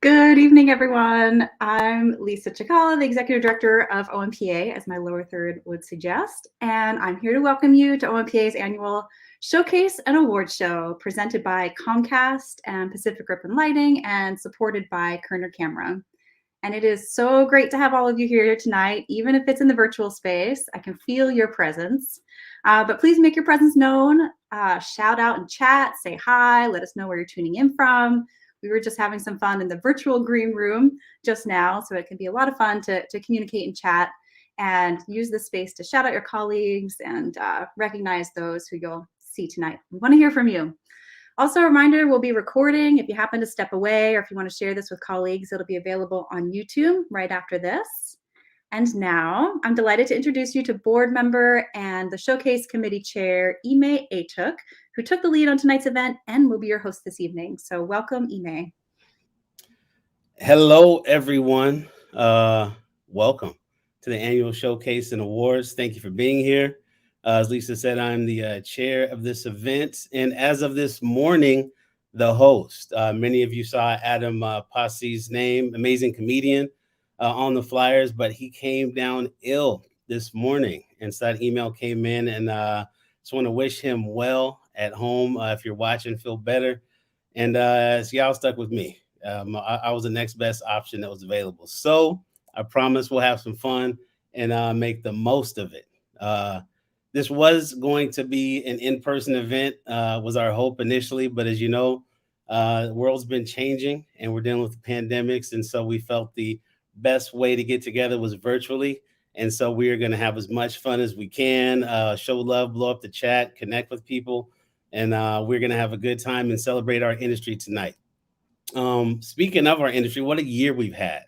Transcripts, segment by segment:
Good evening, everyone. I'm Lisa Chikala, the Executive Director of OMPA, as my lower third would suggest, and I'm here to welcome you to OMPA's annual Showcase and Awards Show, presented by Comcast and Pacific Ribbon Lighting and supported by Kerner Camera. And it is so great to have all of you here tonight, even if it's in the virtual space. I can feel your presence. But please make your presence known. Shout out in chat, say hi, let us know where you're tuning in from. We were just having some fun in the virtual green room just now, so it can be a lot of fun to communicate and chat and use this space to shout out your colleagues and recognize those who you'll see tonight. We want to hear from you. Also, a reminder, we'll be recording. If you happen to step away or if you want to share this with colleagues, it'll be available on YouTube right after this. And now I'm delighted to introduce you to board member and the Showcase Committee Chair, Ime Atuk, who took the lead on tonight's event and will be your host this evening. So welcome, Ime. Hello, everyone. Welcome to the annual Showcase and Awards. Thank you for being here. As Lisa said, I'm the chair of this event, and as of this morning, the host. Many of you saw Adam Posse's name, amazing comedian, on the flyers, but he came down ill this morning, and so that email came in, and just want to wish him well at home. If you're watching, feel better, and so y'all stuck with me. I was the next best option that was available, so I promise we'll have some fun and make the most of it. This was going to be an in-person event, was our hope initially, but as you know, the world's been changing and we're dealing with the pandemics, and so we felt the best way to get together was virtually. And so we are going to have as much fun as we can, show love, blow up the chat, connect with people, and we're going to have a good time and celebrate our industry tonight. Speaking of our industry, what a year we've had.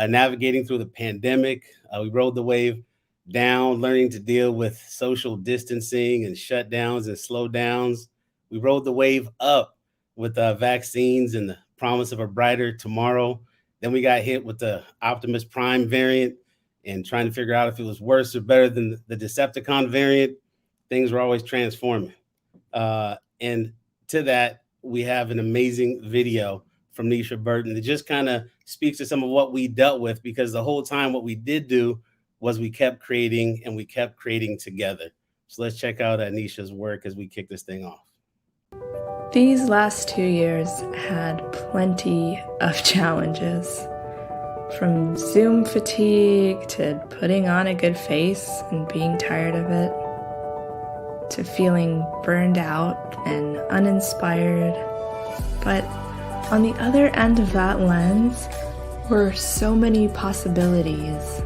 Navigating through the pandemic, we rode the wave down, learning to deal with social distancing and shutdowns and slowdowns. We rode the wave up with vaccines and the promise of a brighter tomorrow. Then we got hit with the Optimus Prime variant and trying to figure out if it was worse or better than the Decepticon variant. Things were always transforming. And to that, we have an amazing video from Nisha Burton that just kind of speaks to some of what we dealt with, because the whole time what we did do was we kept creating and we kept creating together. So let's check out Nisha's work as we kick this thing off. These last 2 years had plenty of challenges. From Zoom fatigue to putting on a good face and being tired of it, to feeling burned out and uninspired. But on the other end of that lens were so many possibilities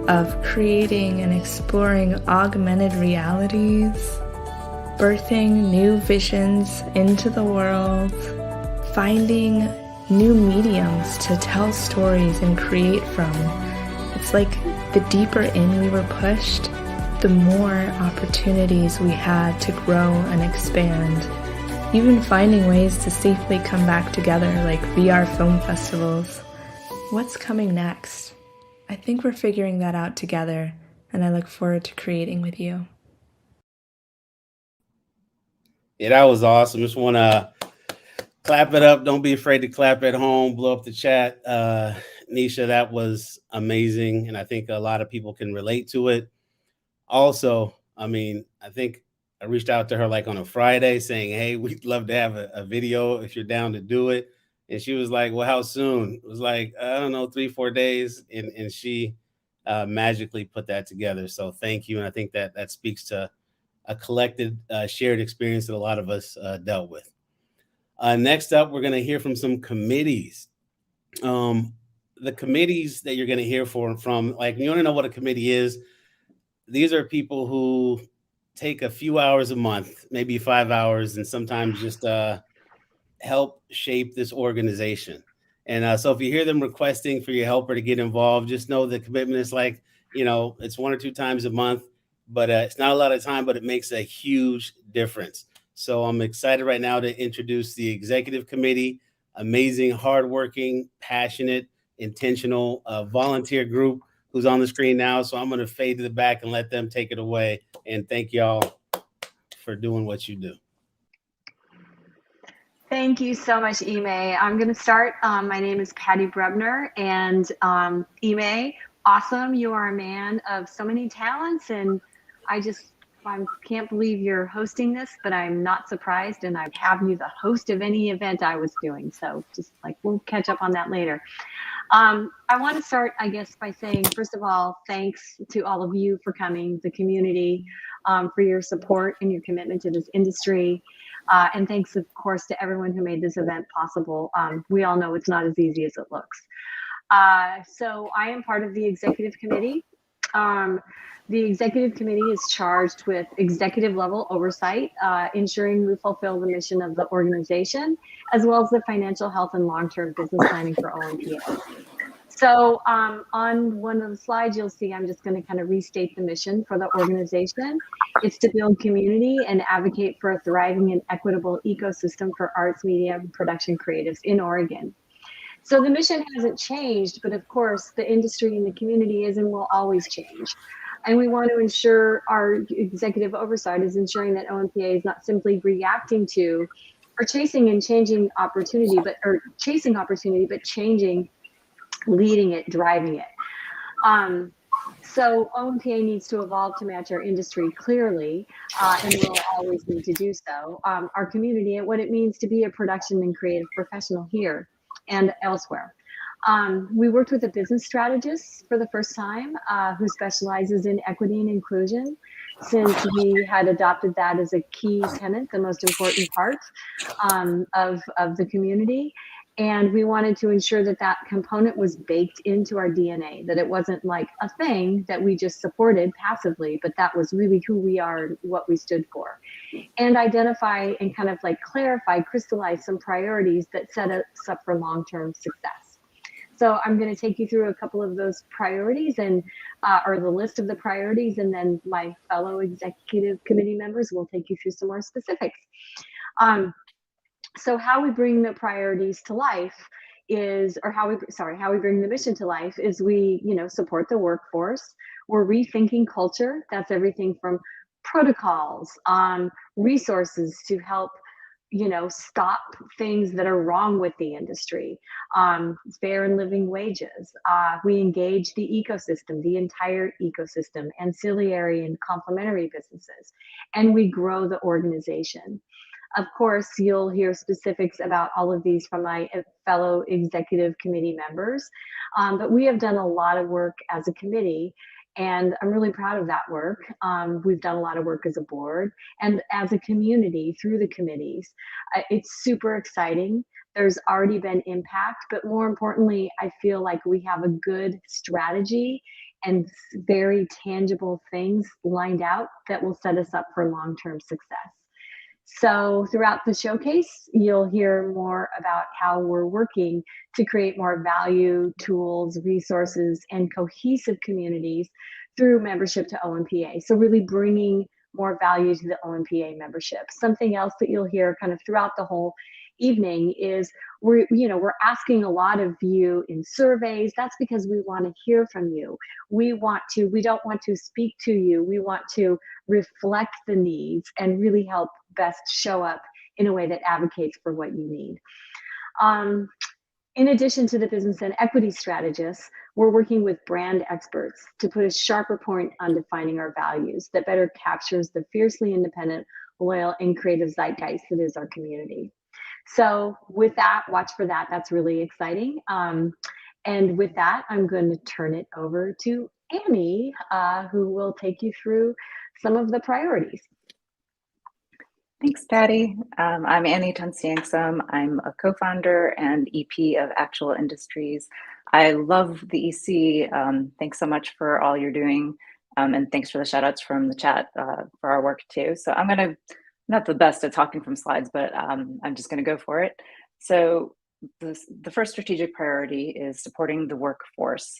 of creating and exploring augmented realities, birthing new visions into the world, finding new mediums to tell stories and create from. It's like the deeper in we were pushed, the more opportunities we had to grow and expand. Even finding ways to safely come back together, like VR film festivals. What's coming next? I think we're figuring that out together, and I look forward to creating with you. Yeah, that was awesome. Just want to clap it up. Don't be afraid to clap at home. Blow up the chat. Nisha, that was amazing, and I think a lot of people can relate to it. Also, I mean, I think I reached out to her like on a Friday saying, hey, we'd love to have a video if you're down to do it. And she was like, well, how soon? It was like, I don't know, 3-4 days. And she magically put that together. So thank you. And I think that speaks to a collected shared experience that a lot of us dealt with. Next up, we're going to hear from some committees. The committees that you're going to hear from, like, you want to know what a committee is? These are people who take a few hours a month, maybe 5 hours, and sometimes just help shape this organization. And so if you hear them requesting for your helper to get involved, just know the commitment is like, it's 1 or 2 times a month, but it's not a lot of time, but it makes a huge difference. So I'm excited right now to introduce the executive committee, amazing, hardworking, passionate, intentional volunteer group who's on the screen now. So I'm going to fade to the back and let them take it away. And thank y'all for doing what you do. Thank you so much, Ime. I'm going to start. My name is Patty Brebner, and Ime, awesome. You are a man of so many talents, and I can't believe you're hosting this, but I'm not surprised, and I'd have you the host of any event I was doing. So just like, we'll catch up on that later. I want to start, I guess, by saying, first of all, thanks to all of you for coming, the community, for your support and your commitment to this industry. And thanks, of course, to everyone who made this event possible. We all know it's not as easy as it looks. So I am part of the executive committee. The executive committee is charged with executive level oversight, ensuring we fulfill the mission of the organization, as well as the financial health and long-term business planning for OMPA. So on one of the slides, you'll see I'm just going to kind of restate the mission for the organization. It's to build community and advocate for a thriving and equitable ecosystem for arts, media, and production creatives in Oregon. So the mission hasn't changed, but of course the industry and the community is and will always change. And we want to ensure our executive oversight is ensuring that OMPA is not simply reacting to or chasing opportunity, but changing, leading it, driving it. So OMPA needs to evolve to match our industry clearly, and will always need to do so. Our community and what it means to be a production and creative professional here and elsewhere. We worked with a business strategist for the first time who specializes in equity and inclusion, since we had adopted that as a key tenet, the most important part of the community. And we wanted to ensure that that component was baked into our DNA, that it wasn't like a thing that we just supported passively, but that was really who we are and what we stood for. And identify and kind of like clarify, crystallize some priorities that set us up for long-term success. So I'm going to take you through a couple of those priorities and or the list of the priorities, and then my fellow executive committee members will take you through some more specifics. So how we bring the priorities to life is, or how we bring the mission to life is we, support the workforce. We're rethinking culture. That's everything from protocols, resources to help, stop things that are wrong with the industry, fair and living wages. We engage the ecosystem, the entire ecosystem, ancillary and complementary businesses, and we grow the organization. Of course, you'll hear specifics about all of these from my fellow executive committee members, but we have done a lot of work as a committee, and I'm really proud of that work. We've done a lot of work as a board and as a community through the committees. It's super exciting. There's already been impact, but more importantly, I feel like we have a good strategy and very tangible things lined out that will set us up for long-term success. So throughout the showcase, you'll hear more about how we're working to create more value, tools, resources, and cohesive communities through membership to OMPA. So really bringing more value to the OMPA membership. Something else that you'll hear kind of throughout the whole evening is we're asking a lot of you in surveys. That's because we want to hear from you. We don't want to speak to you. We want to reflect the needs and really help best show up in a way that advocates for what you need. In addition to the business and equity strategists, we're working with brand experts to put a sharper point on defining our values that better captures the fiercely independent, loyal, and creative zeitgeist that is our community. So with that, watch for that. That's really exciting. And with that, I'm going to turn it over to Annie, who will take you through some of the priorities. Thanks, Patty. I'm Annie Tunsiangsum. I'm a co-founder and EP of Actual Industries. I love the EC. Thanks so much for all you're doing. And thanks for the shout outs from the chat for our work too. So I'm not the best at talking from slides, but I'm just gonna go for it. So the first strategic priority is supporting the workforce.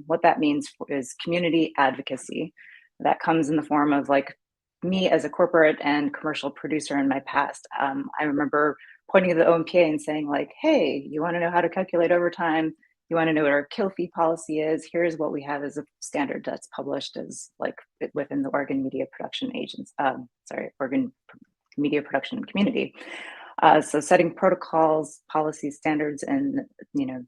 What that means is community advocacy. That comes in the form of like me as a corporate and commercial producer in my past. I remember pointing to the OMPA and saying like, hey, you wanna know how to calculate overtime? You wanna know what our kill fee policy is? Here's what we have as a standard that's published as like within the Oregon Media Production Oregon Media Production Community. So setting protocols, policies, standards, and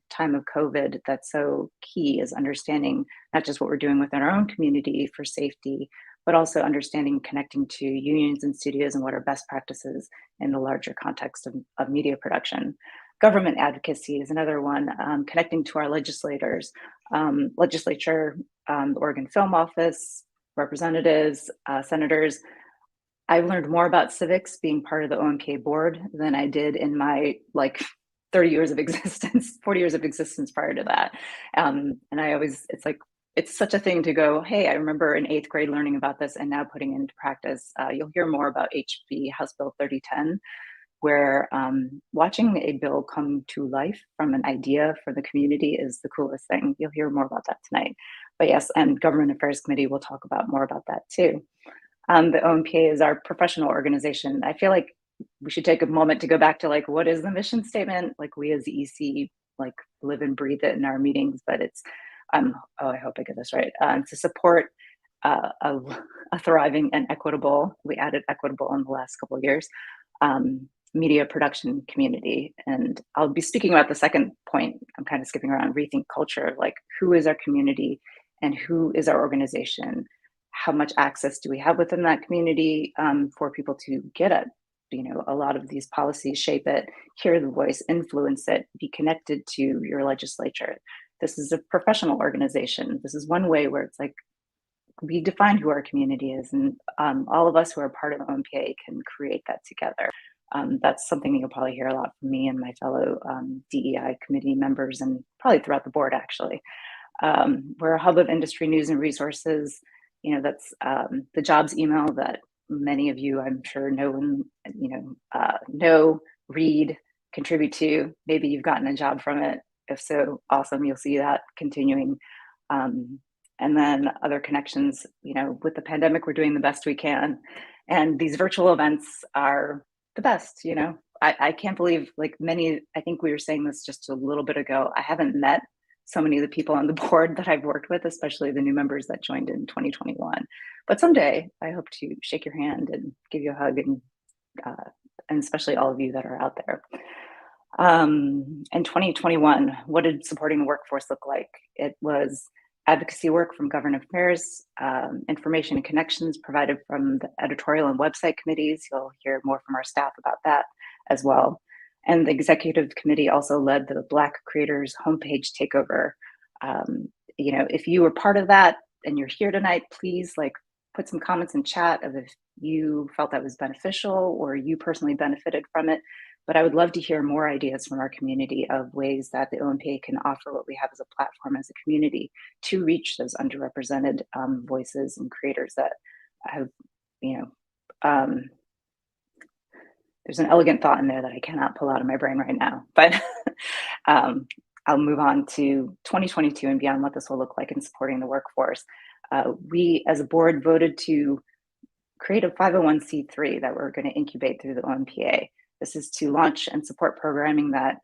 time of COVID, that's so key is understanding not just what we're doing within our own community for safety, but also understanding connecting to unions and studios and what are best practices in the larger context of media production. Government advocacy is another one, connecting to our legislators, legislature, the Oregon Film Office, representatives, senators. I've learned more about civics being part of the OMPA board than I did in my 30 years of existence, 40 years of existence prior to that. And I always, it's such a thing to go, hey, I remember in 8th grade learning about this and now putting it into practice. You'll hear more about HB House Bill 3010, where watching a bill come to life from an idea for the community is the coolest thing. You'll hear more about that tonight. But yes, and Government Affairs Committee will talk about more about that too. The OMPA is our professional organization. I feel like we should take a moment to go back to what is the mission statement? We as the EC live and breathe it in our meetings, but it's, I hope I get this right, to support a thriving and equitable, we added equitable in the last couple of years, media production community. And I'll be speaking about the second point. I'm kind of skipping around, rethink culture, who is our community and who is our organization? How much access do we have within that community for people to get at, a lot of these policies, shape it, hear the voice, influence it, be connected to your legislature. This is a professional organization. This is one way where it's we define who our community is, and all of us who are part of the OMPA can create that together. That's something you'll probably hear a lot from me and my fellow DEI committee members, and probably throughout the board, actually. We're a hub of industry news and resources. That's the jobs email that many of you, I'm sure, know, read, contribute to. Maybe you've gotten a job from it. If so, awesome. You'll see that continuing. And then other connections, with the pandemic, we're doing the best we can. And these virtual events are the best, I can't believe I think we were saying this just a little bit ago, I haven't met so many of the people on the board that I've worked with, especially the new members that joined in 2021. But someday I hope to shake your hand and give you a hug, and especially all of you that are out there. In 2021, what did supporting the workforce look like? It was advocacy work from government affairs, information and connections provided from the editorial and website committees. You'll hear more from our staff about that as well. And the executive committee also led the Black Creators homepage takeover. If you were part of that and you're here tonight, please put some comments in chat of if you felt that was beneficial or you personally benefited from it. But I would love to hear more ideas from our community of ways that the OMPA can offer what we have as a platform as a community to reach those underrepresented voices and creators that have, there's an elegant thought in there that I cannot pull out of my brain right now, but I'll move on to 2022 and beyond, what this will look like in supporting the workforce. We as a board voted to create a 501c3 that we're going to incubate through the OMPA. This is to launch and support programming that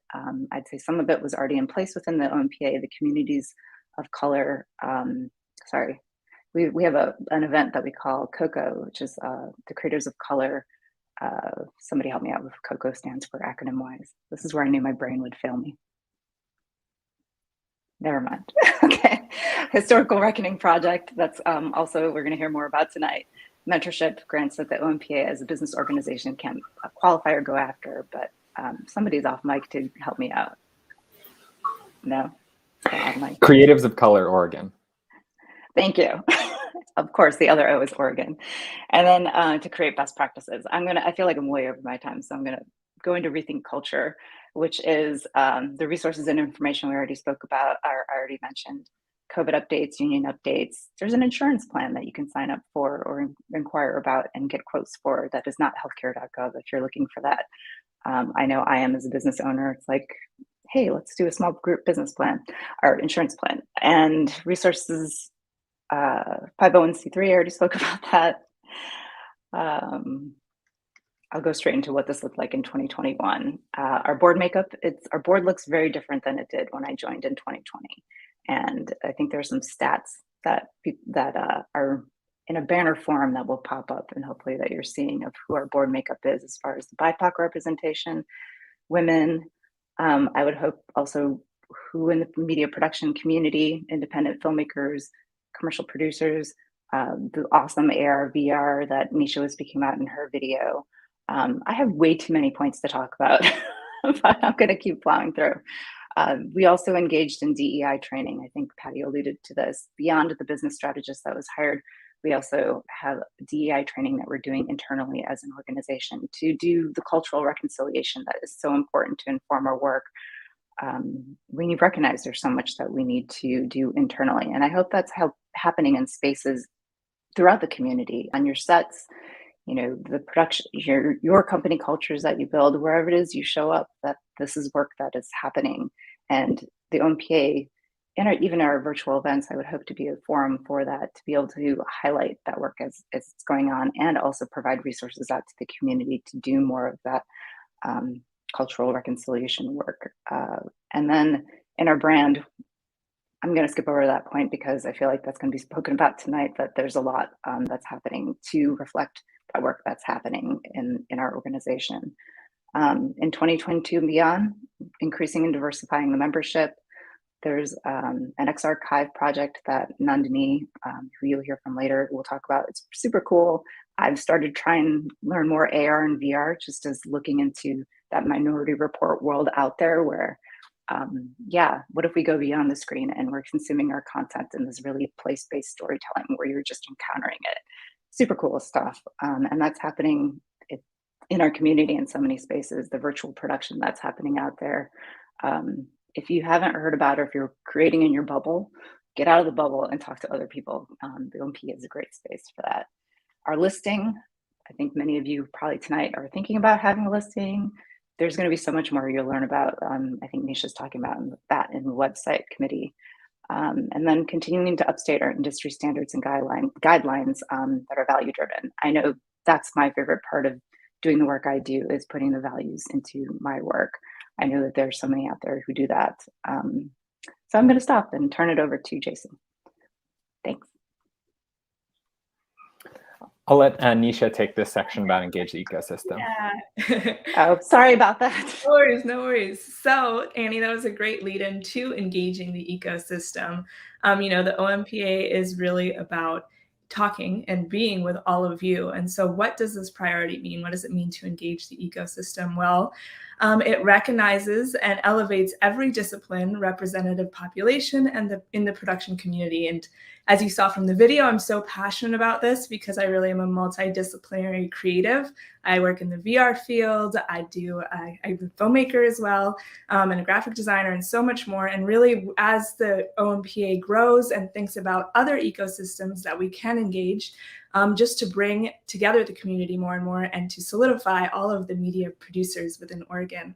I'd say some of it was already in place within the OMPA, the communities of color. We have an event that we call COCO, which is the Creators of Color. Somebody help me out with COCO stands for acronym wise. This is where I knew my brain would fail me. Never mind. Okay. Historical Reckoning Project. That's also, we're going to hear more about tonight. Mentorship grants that the OMPA as a business organization can qualify or go after, but somebody's off mic to help me out. No? Off mic. Creatives of Color, Oregon. Thank you. Of course, the other O is Oregon. And then to create best practices. I feel like I'm way over my time, so I'm going to go into Rethink Culture, which is the resources and information we already spoke about, I already mentioned. COVID updates, union updates. There's an insurance plan that you can sign up for or inquire about and get quotes for that is not healthcare.gov if you're looking for that. I know I am as a business owner. It's like, hey, let's do a small group business plan or insurance plan. And resources, 501c3, I already spoke about that. I'll go straight into what this looked like in 2021. Our board makeup, our board looks very different than it did when I joined in 2020. And I think there's some stats that are in a banner form that will pop up, and hopefully that you're seeing, of who our board makeup is as far as the BIPOC representation, women. I would hope also who in the media production community, independent filmmakers, commercial producers, the awesome AR, VR that Nisha was speaking about in her video. I have way too many points to talk about, but I'm going to keep plowing through. We also engaged in DEI training. I think Patty alluded to this. Beyond the business strategist that was hired, we also have DEI training that we're doing internally as an organization to do the cultural reconciliation that is so important to inform our work. We recognize there's so much that we need to do internally. And I hope that's happening in spaces throughout the community, on your sets, the production, your company cultures that you build, wherever it is you show up, that this is work that is happening. And the OMPA, and even our virtual events, I would hope to be a forum for that, to be able to highlight that work as it's going on, and also provide resources out to the community to do more of that cultural reconciliation work. And then in our brand, I'm going to skip over that point because I feel like that's going to be spoken about tonight, but there's a lot that's happening to reflect that work that's happening in our organization. In 2022 and beyond, increasing and diversifying the membership. There's an X-Archive project that Nandini, who you'll hear from later, will talk about. It's super cool. I've started trying to learn more AR and VR, just as looking into that Minority Report world out there where, what if we go beyond the screen and we're consuming our content in this really place-based storytelling where you're just encountering it. Super cool stuff. And that's happening in our community in so many spaces, the virtual production that's happening out there. If you haven't heard about it, or if you're creating in your bubble, get out of the bubble and talk to other people. The OMPA is a great space for that. Our listing, I think many of you probably tonight are thinking about having a listing. There's going to be so much more you'll learn about. I think Nisha's talking about that in the website committee. And then continuing to update our industry standards and guidelines that are value driven. I know that's my favorite part of doing the work I do, is putting the values into my work. I know that there's so many out there who do that. So I'm going to stop and turn it over to Jason. Thanks. I'll let Nisha take this section about engage the ecosystem. Yeah. Oh, sorry about that. No worries, no worries. So, Annie, that was a great lead into engaging the ecosystem. The OMPA is really about talking and being with all of you. And so what does this priority mean? What does it mean to engage the ecosystem? Well, it recognizes and elevates every discipline, representative population, and in the production community. And as you saw from the video, I'm so passionate about this because I really am a multidisciplinary creative. I work in the VR field. I'm a filmmaker as well, and a graphic designer, and so much more. And really, as the OMPA grows and thinks about other ecosystems that we can engage, just to bring together the community more and more, and to solidify all of the media producers within Oregon.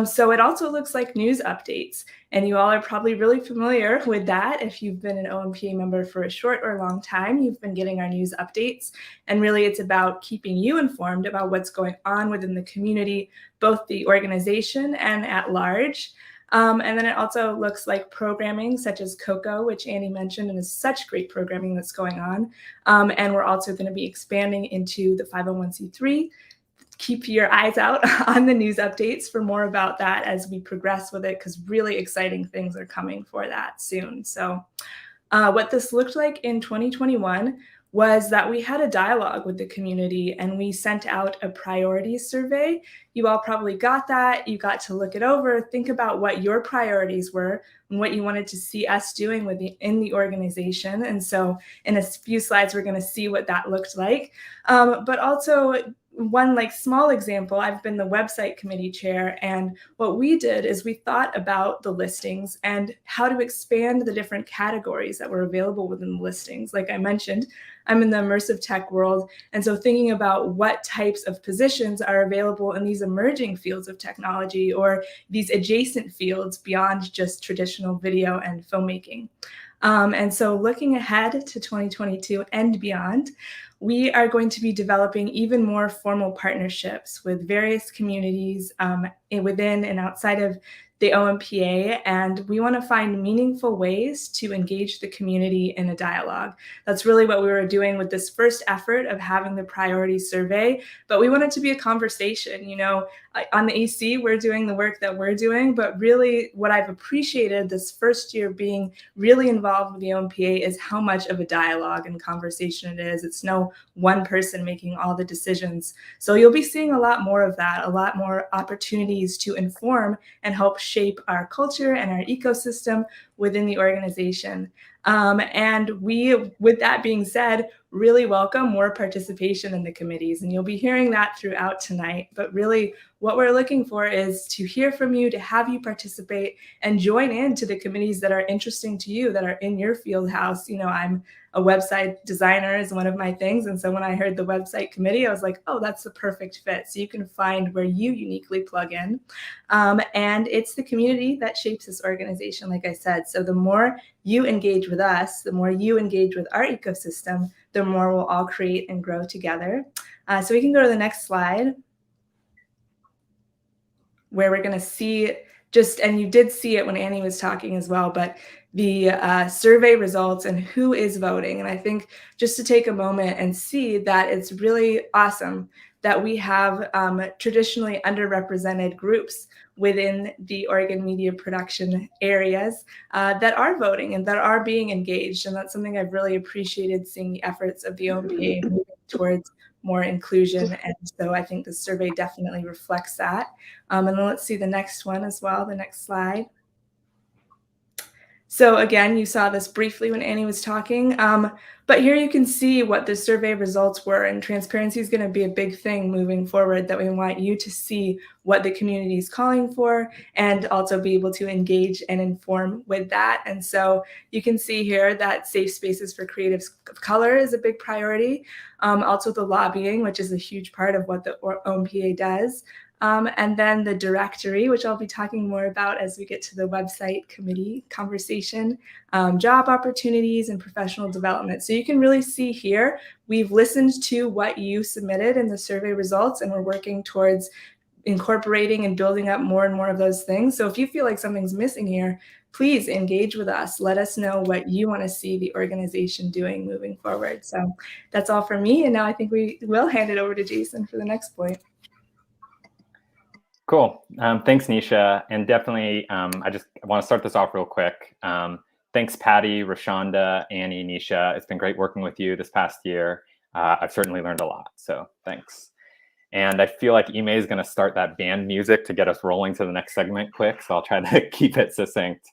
So it also looks like news updates, and you all are probably really familiar with that. If you've been an OMPA member for a short or long time, you've been getting our news updates, and really it's about keeping you informed about what's going on within the community, both the organization and at large. And then it also looks like programming such as COCO, which Annie mentioned, and is such great programming that's going on. And we're also going to be expanding into the 501c3. Keep your eyes out on the news updates for more about that as we progress with it, because really exciting things are coming for that soon. So what this looked like in 2021 was that we had a dialogue with the community, and we sent out a priorities survey. You all probably got that. You got to look it over, think about what your priorities were and what you wanted to see us doing in the organization. And so in a few slides, we're going to see what that looked like. But also, one small example, I've been the website committee chair, and what we did is we thought about the listings and how to expand the different categories that were available within the listings. Like I mentioned, I'm in the immersive tech world, and so thinking about what types of positions are available in these emerging fields of technology, or these adjacent fields beyond just traditional video and filmmaking. And so looking ahead to 2022 and beyond, we are going to be developing even more formal partnerships with various communities within and outside of the OMPA, and we want to find meaningful ways to engage the community in a dialogue. That's really what we were doing with this first effort of having the priority survey, but we want it to be a conversation. On the EC, we're doing the work that we're doing, but really what I've appreciated this first year being really involved with the OMPA is how much of a dialogue and conversation it is. It's no one person making all the decisions. So you'll be seeing a lot more of that, a lot more opportunities to inform and help shape our culture and our ecosystem within the organization. And we, with that being said, really welcome more participation in the committees. And you'll be hearing that throughout tonight. But really, what we're looking for is to hear from you, to have you participate and join into the committees that are interesting to you, that are in your field house. I'm a website designer is one of my things. And so when I heard the website committee, I was like, oh, that's the perfect fit. So you can find where you uniquely plug in. And it's the community that shapes this organization, like I said. So the more you engage with us, the more you engage with our ecosystem, the more we'll all create and grow together. So we can go to the next slide, where we're going to see and you did see it when Annie was talking as well, but the survey results and who is voting. And I think just to take a moment and see that it's really awesome that we have traditionally underrepresented groups within the Oregon media production areas that are voting and that are being engaged. And that's something I've really appreciated, seeing the efforts of the OMPA moving towards more inclusion. And so I think the survey definitely reflects that. And then let's see the next one as well, the next slide. So again, you saw this briefly when Annie was talking, but here you can see what the survey results were, and transparency is going to be a big thing moving forward, that we want you to see what the community is calling for and also be able to engage and inform with that. And so you can see here that safe spaces for creatives of color is a big priority. Also the lobbying, which is a huge part of what the OMPA does. And then the directory, which I'll be talking more about as we get to the website committee conversation, job opportunities and professional development. So you can really see here, we've listened to what you submitted in the survey results, and we're working towards incorporating and building up more and more of those things. So if you feel like something's missing here, please engage with us. Let us know what you want to see the organization doing moving forward. So that's all for me. And now I think we will hand it over to Jason for the next point. Cool. Thanks, Nisha. And definitely, I want to start this off real quick. Thanks, Patty, Rashonda, Annie, Nisha. It's been great working with you this past year. I've certainly learned a lot, so thanks. And I feel like Ime is going to start that band music to get us rolling to the next segment quick, so I'll try to keep it succinct.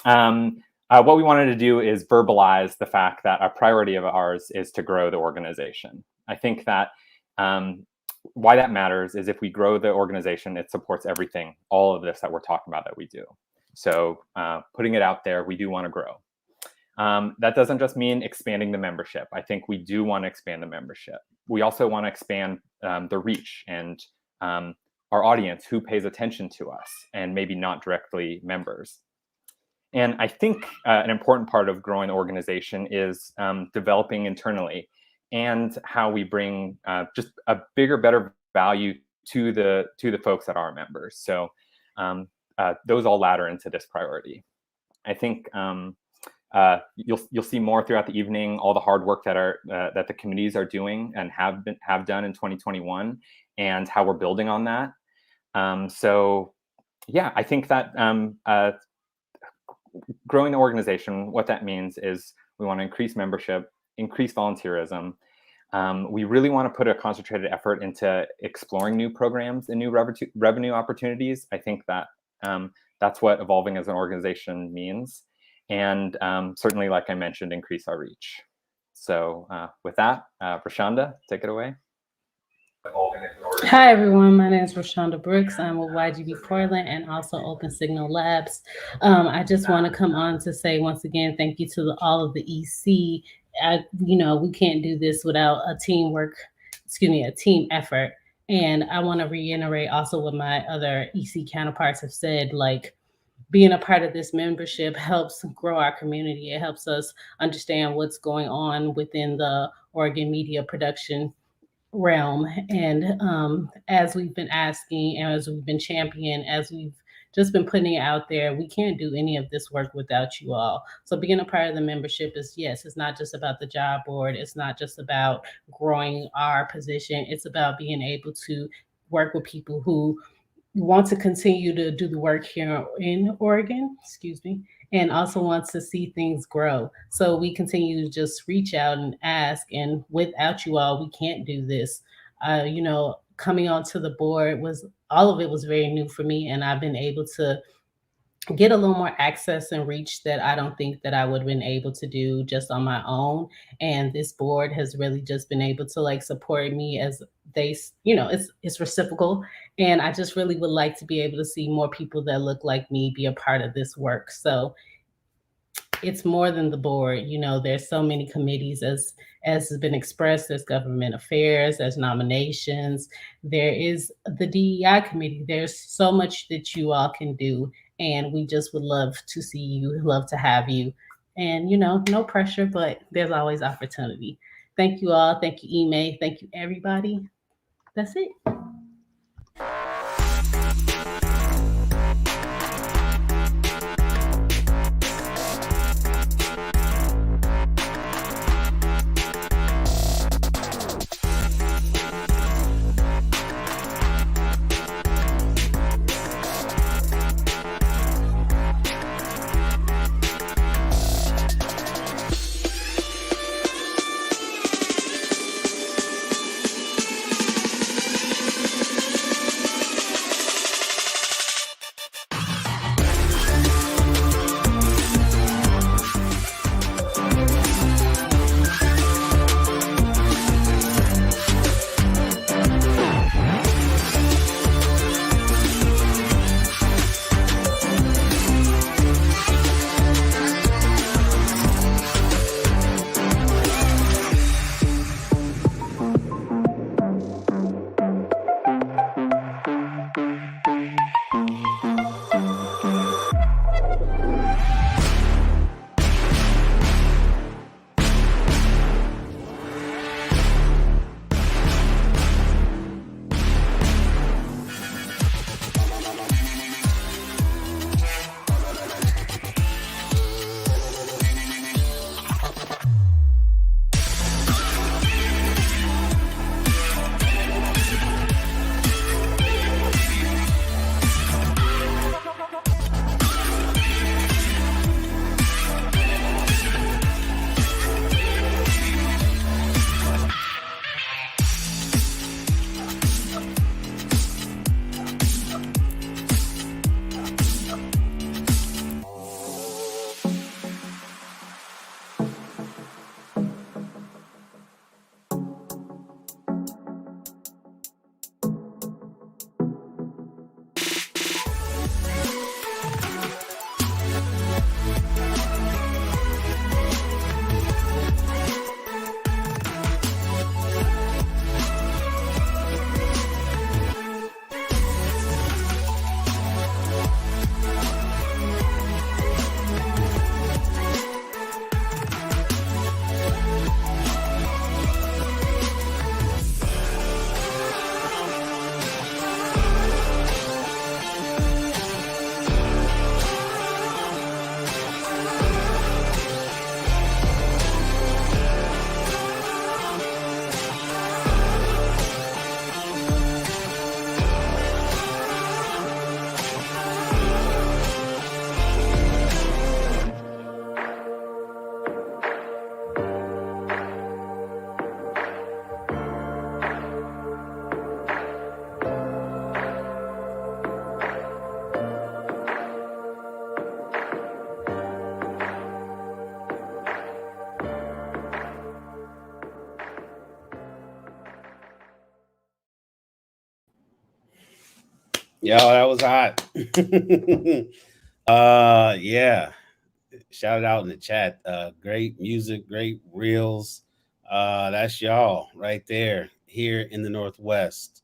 What we wanted to do is verbalize the fact that a priority of ours is to grow the organization. I think that why that matters is if we grow the organization, it supports everything, all of this that we're talking about that we do. So putting it out there, we do want to grow. That doesn't just mean expanding the membership. I think we do want to expand the membership. We also want to expand the reach and our audience who pays attention to us and maybe not directly members. And I think an important part of growing the organization is developing internally and how we bring just a bigger, better value to the folks that are members. So those all ladder into this priority. I think you'll see more throughout the evening, all the hard work that the committees are doing and have done in 2021, and how we're building on that. So yeah, I think that growing the organization, what that means is we want to increase membership, increase volunteerism. We really want to put a concentrated effort into exploring new programs and new revenue opportunities. I think that that's what evolving as an organization means. And certainly, like I mentioned, increase our reach. So with that, Rashonda, take it away. Hi, everyone. My name is Rashonda Brooks. I'm with YGB Portland and also Open Signal Labs. I just want to come on to say once again, thank you to all of the EC. We can't do this without a team effort. And I want to reiterate also what my other EC counterparts have said, like being a part of this membership helps grow our community. It helps us understand what's going on within the Oregon media production realm. And as we've been asking, and as we've been championing, as we've just been putting it out there. We can't do any of this work without you all. So being a part of the membership is, yes, it's not just about the job board. It's not just about growing our position. It's about being able to work with people who want to continue to do the work here in Oregon, and also wants to see things grow. So we continue to just reach out and ask, and without you all, we can't do this. Coming onto the board was all of it was very new for me, and I've been able to get a little more access and reach that I don't think that I would have been able to do just on my own. And this board has really just been able to like support me as it's reciprocal. And I just really would like to be able to see more people that look like me be a part of this work. So it's more than the board. There's so many committees as has been expressed. There's government affairs, there's nominations, there is the DEI committee. There's so much that you all can do, and we just would love to see you, love to have you. And no pressure, but there's always opportunity. Thank you all. Thank you, Ime. Thank you, everybody. That's it. Yo, that was hot. Yeah. Shout it out in the chat. Great music, great reels. That's y'all right there here in the Northwest.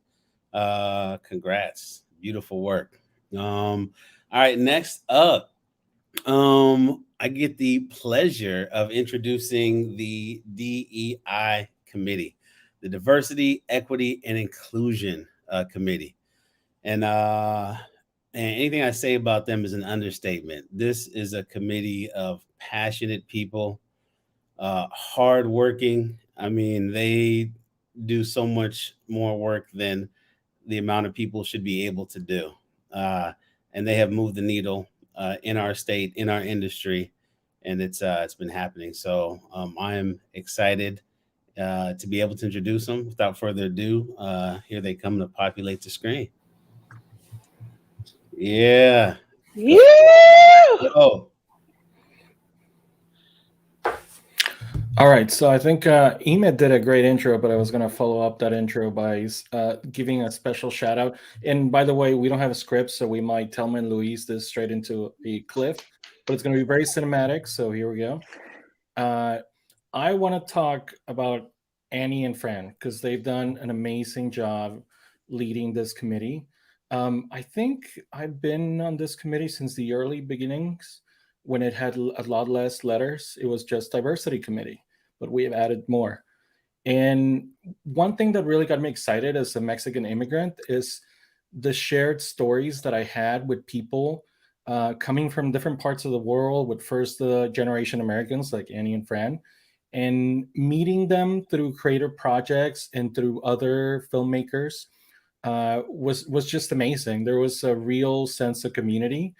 Congrats. Beautiful work. All right, next up, I get the pleasure of introducing the DEI committee, the Diversity, Equity, and Inclusion Committee. And And anything I say about them is an understatement. This is a committee of passionate people, hardworking. I mean, they do so much more work than the amount of people should be able to do. Uh, and they have moved the needle in our state, in our industry, and it's been happening. So I am excited to be able to introduce them. Without further ado, here they come to populate the screen. Yeah. Yeah. Oh, All right, so I think Emit did a great intro, but I was going to follow up that intro by giving a special shout out. And by the way, we don't have a script, so we might Thelma and Louise this straight into a cliff, but it's going to be very cinematic. So here we go. I want to talk about Annie and Fran because they've done an amazing job leading this committee. I think I've been on this committee since the early beginnings when it had a lot less letters. It was just diversity committee, but we have added more. And one thing that really got me excited as a Mexican immigrant is the shared stories that I had with people coming from different parts of the world, with first generation Americans like Annie and Fran, and meeting them through creative projects and through other filmmakers was just amazing. There was a real sense of community,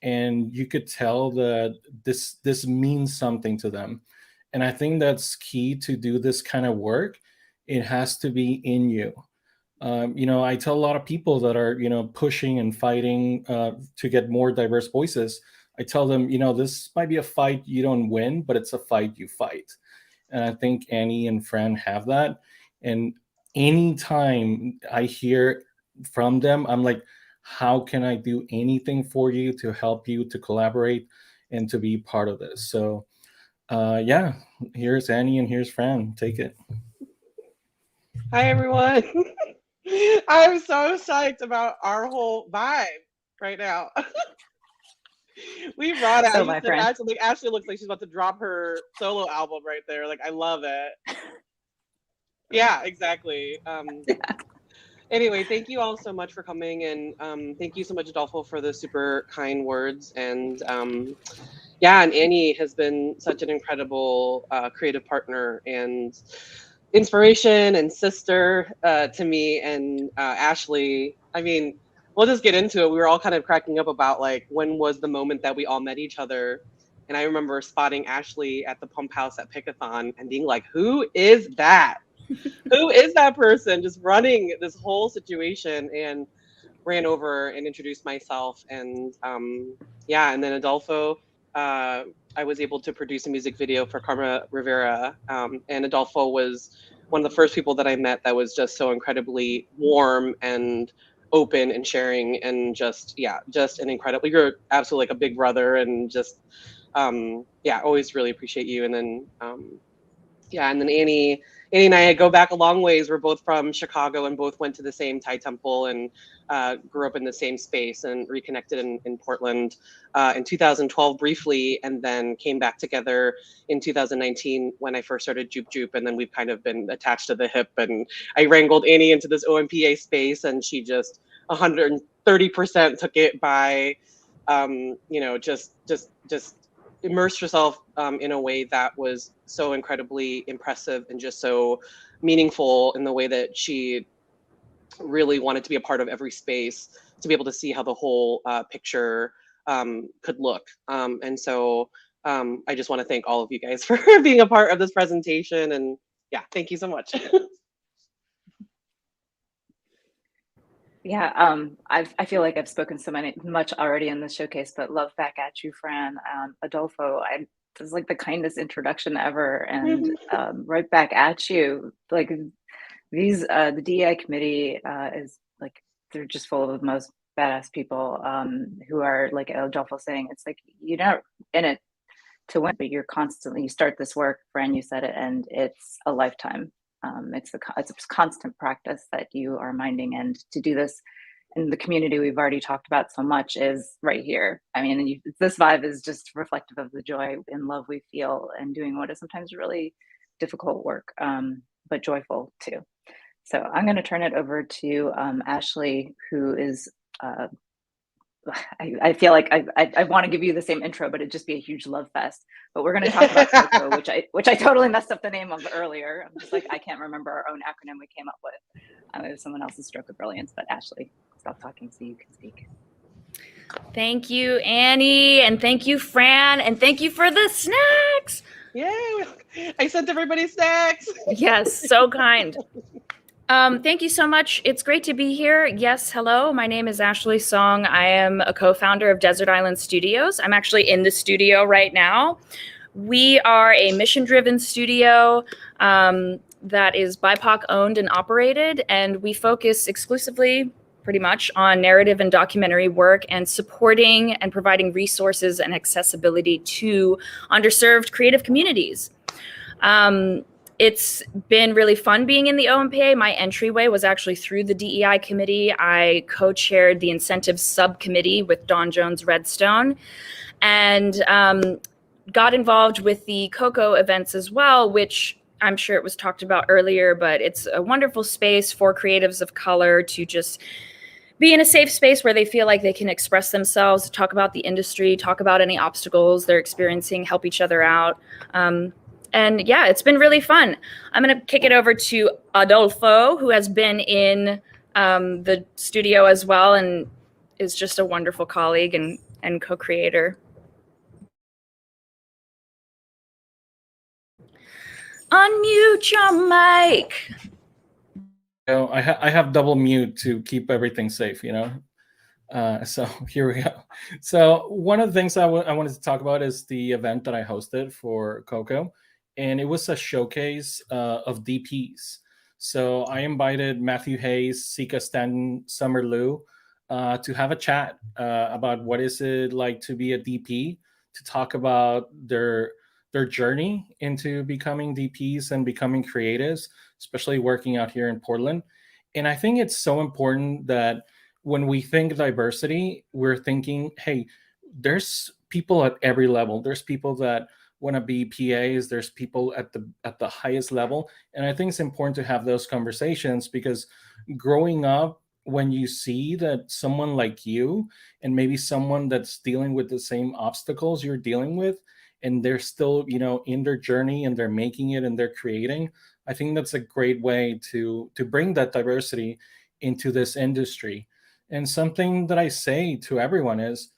and you could tell that this means something to them. And I think that's key to do this kind of work. It has to be in you. I tell a lot of people that are, pushing and fighting to get more diverse voices. I tell them, this might be a fight you don't win, but it's a fight you fight. And I think Annie and Fran have that. And anytime I hear from them, I'm like, how can I do anything for you to help you to collaborate and to be part of this? So yeah, here's Annie and here's Fran. Take it. Hi, everyone. I'm so psyched about our whole vibe right now. We brought So, my friend. Ashley looks like she's about to drop her solo album right there. Like, I love it. Yeah, exactly. Anyway, thank you all so much for coming, and thank you so much, Adolfo, for the super kind words. And yeah, and Annie has been such an incredible creative partner and inspiration and sister to me. And Ashley, I mean, we'll just get into it. We were all kind of cracking up about like when was the moment that we all met each other. And I remember spotting Ashley at the pump house at Pickathon and being like, who is that? Who is that person just running this whole situation? And ran over and introduced myself. And yeah, and then Adolfo, I was able to produce a music video for Karma Rivera. And Adolfo was one of the first people that I met that was just so incredibly warm and open and sharing, and just, yeah, just an incredible, you're absolutely like a big brother, and just, yeah, always really appreciate you. And then, yeah, and then Annie and I go back a long ways. We're both from Chicago and both went to the same Thai temple and grew up in the same space, and reconnected in Portland in 2012 briefly, and then came back together in 2019 when I first started Joop Joop, and then we've kind of been attached to the hip. And I wrangled Annie into this OMPA space, and she just 130% took it by, just immersed herself in a way that was so incredibly impressive and just so meaningful, in the way that she really wanted to be a part of every space, to be able to see how the whole picture could look. And so I just want to thank all of you guys for being a part of this presentation. And yeah, thank you so much. Yeah, I feel like I've spoken much already in this showcase, but love back at you, Fran. Adolfo, it was like the kindest introduction ever, and right back at you. Like the DEI committee is like, they're just full of the most badass people who are, like Adolfo saying, it's like you're not in it to win, but you start this work, Fran, you said it, and it's a lifetime. It's a constant practice that you are minding, and to do this in the community we've already talked about so much is right here. I mean, this vibe is just reflective of the joy and love we feel in doing what is sometimes really difficult work, but joyful too. So I'm going to turn it over to Ashley, who is I feel like I want to give you the same intro, but it'd just be a huge love fest. But we're going to talk about COCO, which I totally messed up the name of earlier. I'm just like, I can't remember our own acronym we came up with. It was someone else's stroke of brilliance. But Ashley, stop talking so you can speak. Thank you, Annie, and thank you, Fran, and thank you for the snacks. Yay! I sent everybody snacks. Yes, so kind. Thank you so much. It's great to be here. Yes, hello. My name is Ashley Song. I am a co-founder of Desert Island Studios. I'm actually in the studio right now. We are a mission-driven studio that is BIPOC owned and operated, and we focus exclusively, pretty much, on narrative and documentary work and supporting and providing resources and accessibility to underserved creative communities. It's been really fun being in the OMPA. My entryway was actually through the DEI committee. I co-chaired the incentives subcommittee with Dawn Jones Redstone, and got involved with the COCO events as well, which I'm sure it was talked about earlier, but it's a wonderful space for creatives of color to just be in a safe space where they feel like they can express themselves, talk about the industry, talk about any obstacles they're experiencing, help each other out. And yeah, it's been really fun. I'm going to kick it over to Adolfo, who has been in the studio as well and is just a wonderful colleague and co-creator. Unmute your mic. I have double mute to keep everything safe, so here we go. So one of the things I wanted to talk about is the event that I hosted for COCO, and it was a showcase of DPs. So I invited Matthew Hayes, Sika Stanton, Summer Liu to have a chat about what is it like to be a DP, to talk about their journey into becoming DPs and becoming creatives, especially working out here in Portland. And I think it's so important that when we think diversity, we're thinking, hey, there's people at every level. There's people that want to be PAs. There's people at the highest level. And I think it's important to have those conversations, because growing up, when you see that someone like you and maybe someone that's dealing with the same obstacles you're dealing with, and they're still, in their journey and they're making it and they're creating, I think that's a great way to bring that diversity into this industry. And something that I say to everyone is,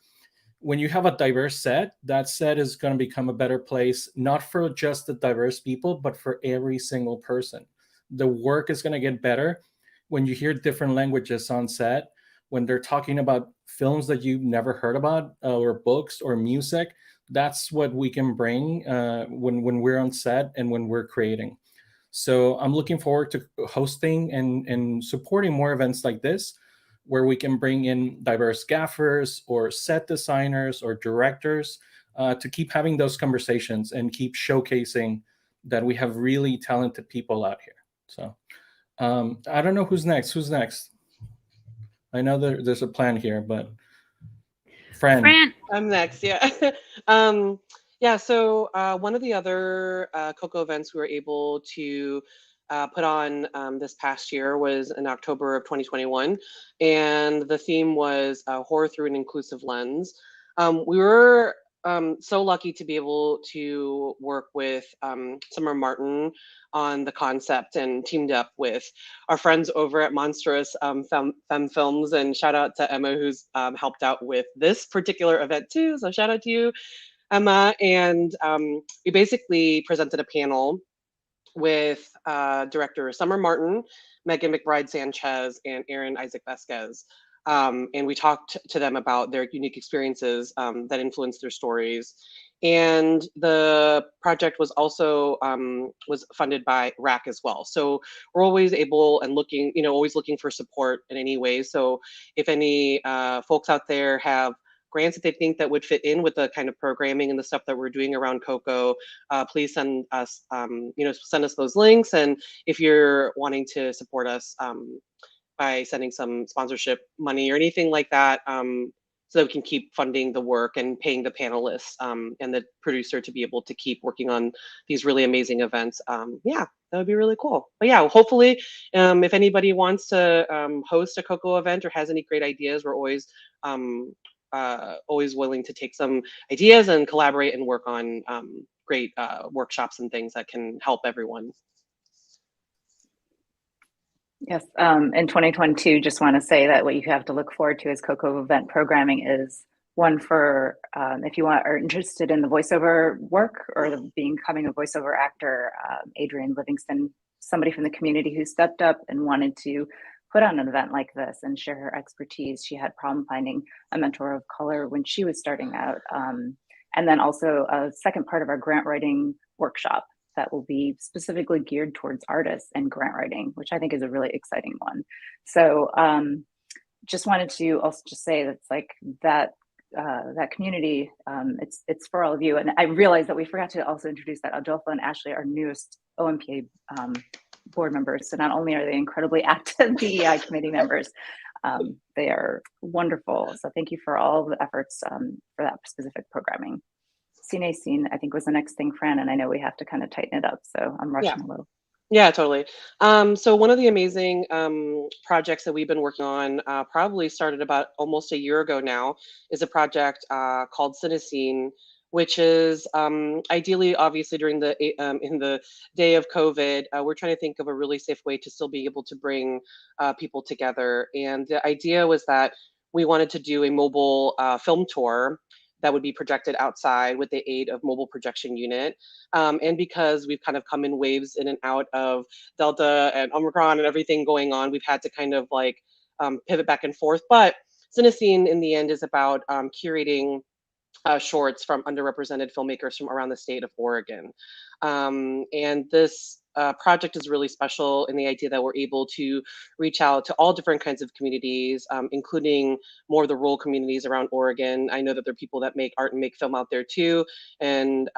when you have a diverse set, that set is going to become a better place, not for just the diverse people, but for every single person. The work is going to get better when you hear different languages on set, when they're talking about films that you've never heard about, or books or music. That's what we can bring when we're on set and when we're creating. So I'm looking forward to hosting and supporting more events like this, where we can bring in diverse gaffers or set designers or directors to keep having those conversations and keep showcasing that we have really talented people out here. So I don't know who's next. Who's next? I know there's a plan here, but Fran. I'm next. Yeah. Yeah. So one of the other COCO events we were able to put on this past year was in October of 2021, and the theme was horror through an inclusive lens. We were so lucky to be able to work with Summer Martin on the concept, and teamed up with our friends over at Monstrous Femme Films. And shout out to Emma, who's helped out with this particular event too. So shout out to you, Emma. And we basically presented a panel with director Summer Martin, Megan McBride Sanchez, and Aaron Isaac Vasquez. And we talked to them about their unique experiences that influenced their stories. And the project was also was funded by RAC as well. So we're always able and looking, always looking for support in any way. So if any folks out there have grants that they think that would fit in with the kind of programming and the stuff that we're doing around COCO, please send us, send us those links. And if you're wanting to support us by sending some sponsorship money or anything like that, so that we can keep funding the work and paying the panelists and the producer to be able to keep working on these really amazing events. Yeah, that would be really cool. But yeah, hopefully, if anybody wants to host a COCO event or has any great ideas, we're always always willing to take some ideas and collaborate and work on great workshops and things that can help everyone. Yes, in 2022, just want to say that what you have to look forward to as COCO event programming is one for if you are interested in the voiceover work or becoming a voiceover actor. Adrienne Livingston, somebody from the community who stepped up and wanted to put on an event like this and share her expertise. She had problem finding a mentor of color when she was starting out. And then also a second part of our grant writing workshop that will be specifically geared towards artists and grant writing, which I think is a really exciting one. So just wanted to also just say that's like that community, it's for all of you. And I realized that we forgot to also introduce that Adolfo and Ashley, our newest OMPA board members. So not only are they incredibly active DEI committee members, they are wonderful. So thank you for all the efforts for that specific programming. Scene, I think was the next thing, Fran, and I know we have to kind of tighten it up, so I'm rushing a little. Yeah, totally. So one of the amazing projects that we've been working on, probably started about almost a year ago now, is a project called Cinecine, which is ideally, obviously, during the in the day of COVID, we're trying to think of a really safe way to still be able to bring people together. And the idea was that we wanted to do a mobile film tour that would be projected outside with the aid of mobile projection unit. And because we've kind of come in waves in and out of Delta and Omicron and everything going on, we've had to kind of like pivot back and forth. But Cinecine in the end is about curating shorts from underrepresented filmmakers from around the state of Oregon. And this project is really special in the idea that we're able to reach out to all different kinds of communities, including more of the rural communities around Oregon. I know that there are people that make art and make film out there too. And,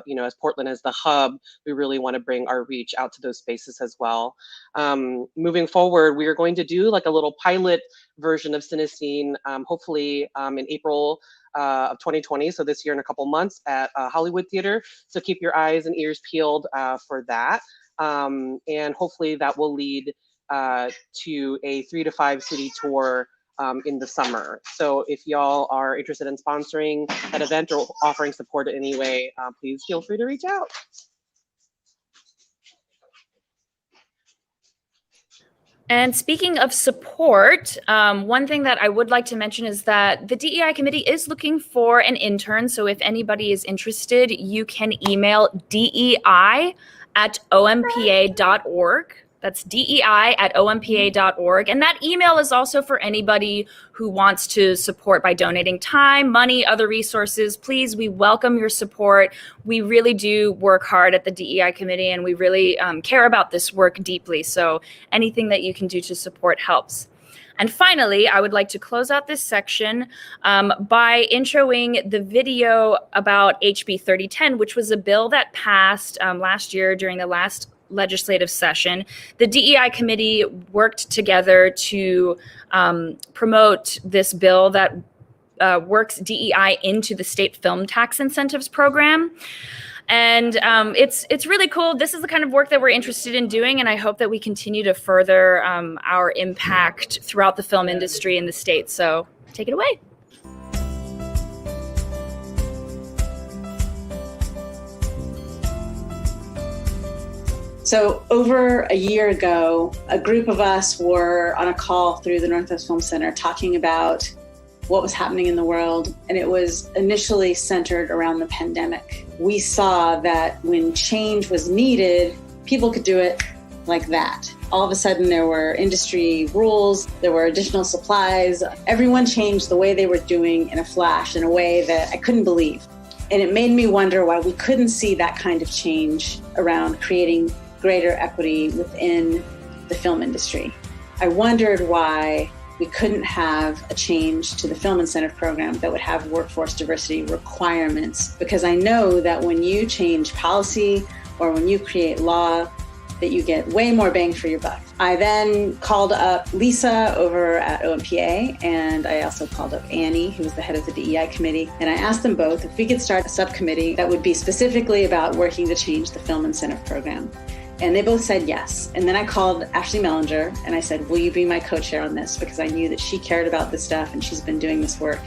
you know, as Portland as the hub, we really want to bring our reach out to those spaces as well. Moving forward, we are going to do like a little pilot version of Cinecine, hopefully in April of 2020, so this year in a couple months at Hollywood Theater. So keep your eyes and ears peeled for that. And hopefully that will lead to a 3 to 5 city tour in the summer. So if y'all are interested in sponsoring that event or offering support in any way, please feel free to reach out. And speaking of support, one thing that I would like to mention is that the DEI committee is looking for an intern. So if anybody is interested, you can email DEI@ompa.org. That's DEI@ompa.org. And that email is also for anybody who wants to support by donating time, money, other resources. Please, we welcome your support. We really do work hard at the DEI committee, and we really care about this work deeply. So anything that you can do to support helps. And finally, I would like to close out this section by introing the video about HB 3010, which was a bill that passed last year during the last legislative session. The DEI committee worked together to promote this bill that works DEI into the state film tax incentives program. And it's really cool. This is the kind of work that we're interested in doing, and I hope that we continue to further our impact throughout the film industry in the state. So take it away. So over a year ago, a group of us were on a call through the Northwest Film Center talking about what was happening in the world. And it was initially centered around the pandemic. We saw that when change was needed, people could do it like that. All of a sudden there were industry rules, there were additional supplies. Everyone changed the way they were doing in a flash, in a way that I couldn't believe. And it made me wonder why we couldn't see that kind of change around creating greater equity within the film industry. I wondered why we couldn't have a change to the film incentive program that would have workforce diversity requirements, because I know that when you change policy or when you create law, that you get way more bang for your buck. I then called up Lisa over at OMPA, and I also called up Annie, who was the head of the DEI committee, and I asked them both if we could start a subcommittee that would be specifically about working to change the film incentive program. And they both said yes. And then I called Ashley Mellinger and I said, will you be my co-chair on this? Because I knew that she cared about this stuff and she's been doing this work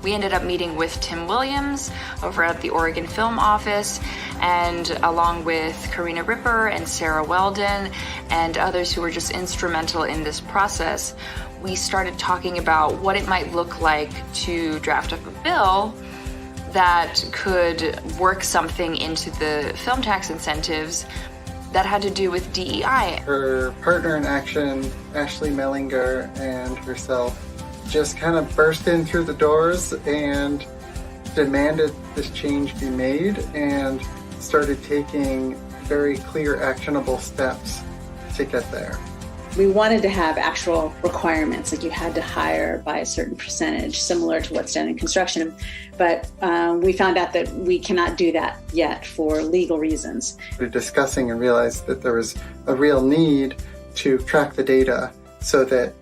We ended up meeting with Tim Williams over at the Oregon Film Office, and along with Karina Ripper and Sarah Weldon and others who were just instrumental in this process, we started talking about what it might look like to draft up a bill that could work something into the film tax incentives that had to do with DEI. Her partner in action, Ashley Mellinger, and herself just kind of burst in through the doors and demanded this change be made and started taking very clear, actionable steps to get there. We wanted to have actual requirements, like you had to hire by a certain percentage, similar to what's done in construction. But we found out that we cannot do that yet for legal reasons. We were discussing and realized that there was a real need to track the data so that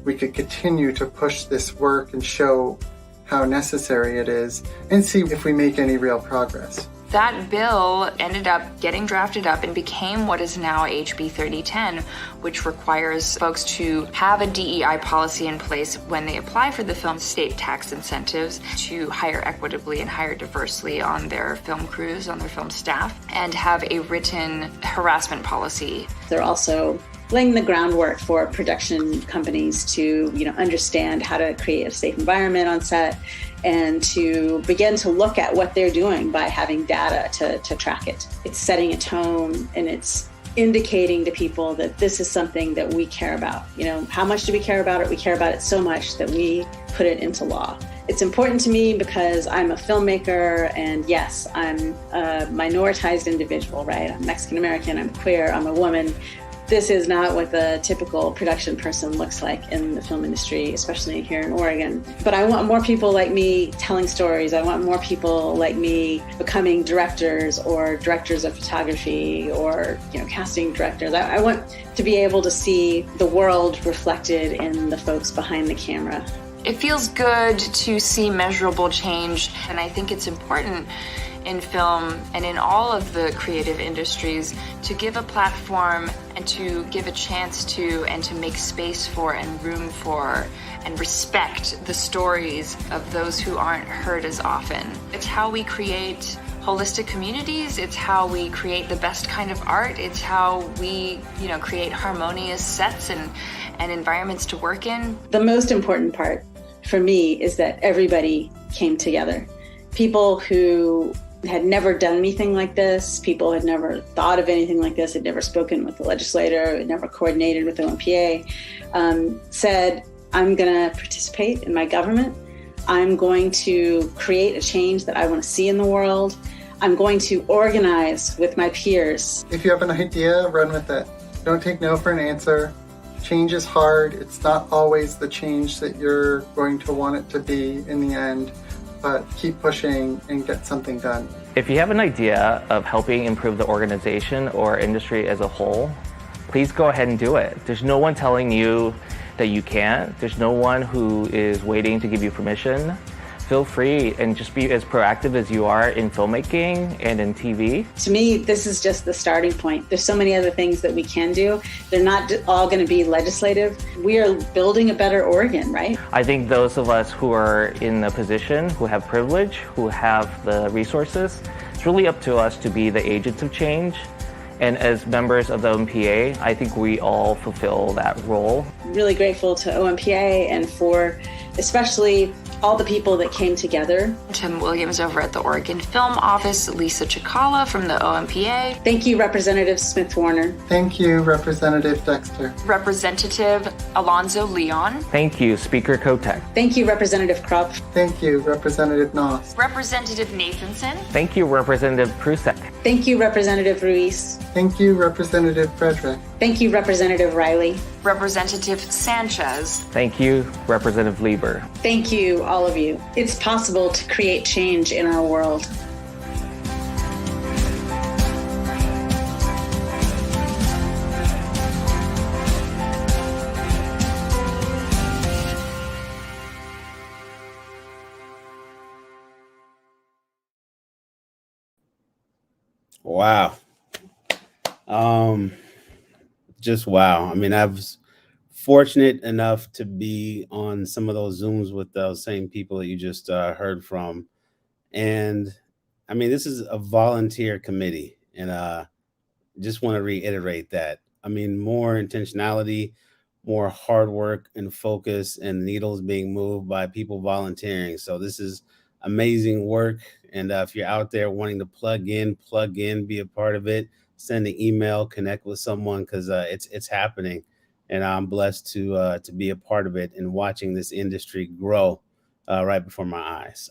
we could continue to push this work and show how necessary it is and see if we make any real progress. That bill ended up getting drafted up and became what is now HB 3010, which requires folks to have a DEI policy in place when they apply for the film state tax incentives to hire equitably and hire diversely on their film crews, on their film staff, and have a written harassment policy. They're also laying the groundwork for production companies to, understand how to create a safe environment on set and to begin to look at what they're doing by having data to track it. It's setting a tone and it's indicating to people that this is something that we care about. How much do we care about it? We care about it so much that we put it into law. It's important to me because I'm a filmmaker and yes, I'm a minoritized individual, right? I'm Mexican American, I'm queer, I'm a woman. This is not what the typical production person looks like in the film industry, especially here in Oregon. But I want more people like me telling stories. I want more people like me becoming directors or directors of photography or, casting directors. I want to be able to see the world reflected in the folks behind the camera. It feels good to see measurable change, and I think it's important in film and in all of the creative industries to give a platform and to give a chance to and to make space for and room for and respect the stories of those who aren't heard as often. It's how we create holistic communities. It's how we create the best kind of art. It's how we, create harmonious sets and environments to work in. The most important part for me is that everybody came together. People who had never done anything like this, people had never thought of anything like this, had never spoken with the legislator, had never coordinated with the OMPA, said, I'm gonna participate in my government. I'm going to create a change that I wanna see in the world. I'm going to organize with my peers. If you have an idea, run with it. Don't take no for an answer. Change is hard. It's not always the change that you're going to want it to be in the end. But keep pushing and get something done. If you have an idea of helping improve the organization or industry as a whole, please go ahead and do it. There's no one telling you that you can't. There's no one who is waiting to give you permission. Feel free and just be as proactive as you are in filmmaking and in TV. To me, this is just the starting point. There's so many other things that we can do. They're not all going to be legislative. We are building a better Oregon, right? I think those of us who are in the position, who have privilege, who have the resources, it's really up to us to be the agents of change. And as members of the OMPA, I think we all fulfill that role. I'm really grateful to OMPA and for especially all the people that came together. Tim Williams over at the Oregon Film Office, Lisa Chikala from the OMPA. Thank you, Representative Smith-Warner. Thank you, Representative Dexter. Representative Alonzo Leon. Thank you, Speaker Kotek. Thank you, Representative Krupp. Thank you, Representative Noss. Representative Nathanson. Thank you, Representative Prusek. Thank you, Representative Ruiz. Thank you, Representative Frederick. Thank you, Representative Riley. Representative Sanchez. Thank you, Representative Lieber. Thank you, all of you. It's possible to create change in our world. Wow. Just wow. I mean, I was fortunate enough to be on some of those Zooms with those same people that you just heard from. And I mean, this is a volunteer committee, and just want to reiterate that. I mean, more intentionality, more hard work and focus, and needles being moved by people volunteering. So this is amazing work. And if you're out there wanting to plug in, be a part of it, send an email, connect with someone, because it's happening, and I'm blessed to be a part of it and watching this industry grow right before my eyes.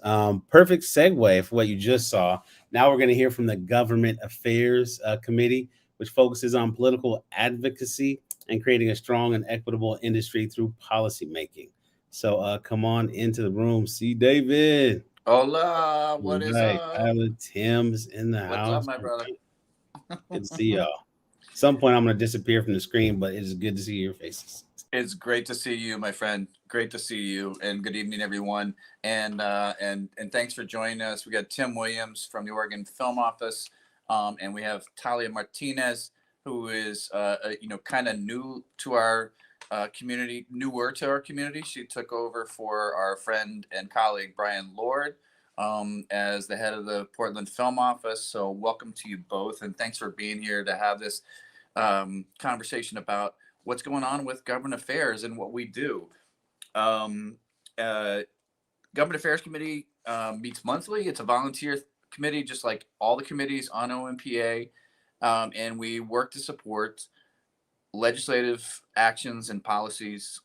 Perfect segue for what you just saw. Now we're going to hear from the Government Affairs Committee, which focuses on political advocacy and creating a strong and equitable industry through policymaking. So come on into the room. See David. Hola, what is Right. up? Tyler Tim's in the What's house. up, my brother? Good to see y'all. At some point, I'm going to disappear from the screen, but it is good to see your faces. It's great to see you, my friend. Great to see you, and good evening, everyone. And thanks for joining us. We got Tim Williams from the Oregon Film Office, and we have Talia Martinez, who is kind of new to our community, newer to our community. She took over for our friend and colleague Brian Lord as the head of the Portland Film Office. So welcome to you both, and thanks for being here to have this conversation about what's going on with government affairs and what we do. Government Affairs Committee meets monthly. It's a volunteer committee, just like all the committees on OMPA, and we work to support legislative actions and policies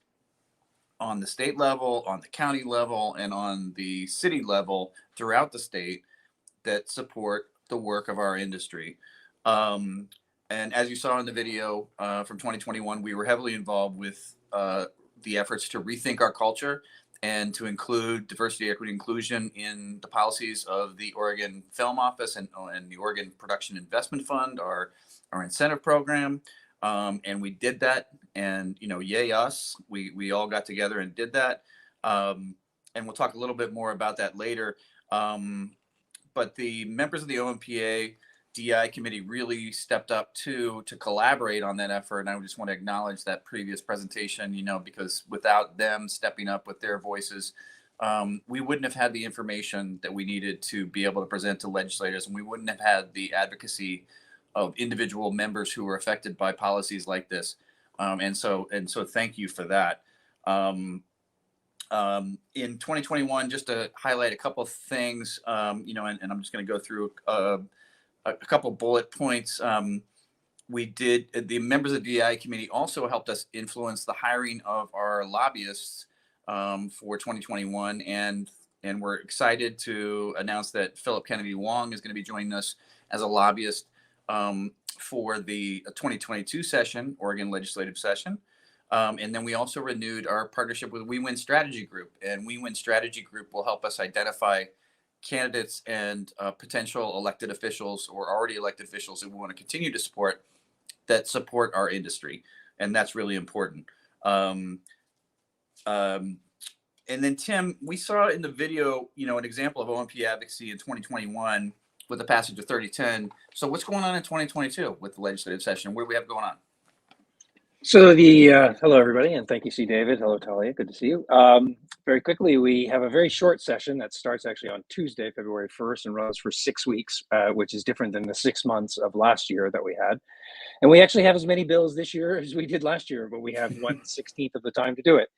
on the state level, on the county level, and on the city level throughout the state that support the work of our industry. And as you saw in the video from 2021, we were heavily involved with the efforts to rethink our culture and to include diversity, equity, inclusion in the policies of the Oregon Film Office and the Oregon Production Investment Fund, our incentive program. And we did that, and yay us, we all got together and did that. And we'll talk a little bit more about that later. But the members of the OMPA DI committee really stepped up to collaborate on that effort. And I just want to acknowledge that previous presentation, because without them stepping up with their voices, we wouldn't have had the information that we needed to be able to present to legislators, and we wouldn't have had the advocacy of individual members who were affected by policies like this. And so thank you for that. In 2021, just to highlight a couple of things, and I'm just going to go through a couple bullet points. The members of the DI committee also helped us influence the hiring of our lobbyists for 2021, and we're excited to announce that Philip Kennedy Wong is going to be joining us as a lobbyist for the 2022 session, Oregon legislative session. And then we also renewed our partnership with We Win Strategy Group, and We Win Strategy Group will help us identify candidates and potential elected officials or already elected officials that we want to continue to support that support our industry. And that's really important. And then Tim, we saw in the video, an example of OMP advocacy in 2021 with the passage of 3010. So what's going on in 2022 with the legislative session? What do we have going on? So hello everybody, and thank you, C. David. Hello, Talia. Good to see you. Very quickly, we have a very short session that starts actually on Tuesday, February 1st, and runs for 6 weeks, which is different than the 6 months of last year that we had. And we actually have as many bills this year as we did last year, but we have 1/16 of the time to do it.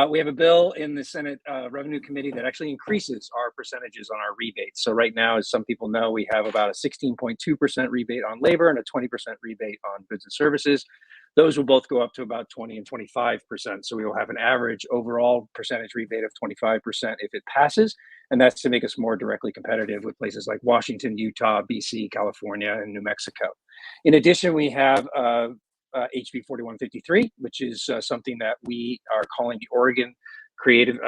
We have a bill in the Senate Revenue Committee that actually increases our percentages on our rebates. So right now, as some people know, we have about a 16.2% rebate on labor and a 20% rebate on goods and services. Those will both go up to about 20 and 25%. So we will have an average overall percentage rebate of 25% if it passes. And that's to make us more directly competitive with places like Washington, Utah, BC, California, and New Mexico. In addition, we have HB 4153, which is something that we are calling the Oregon Creative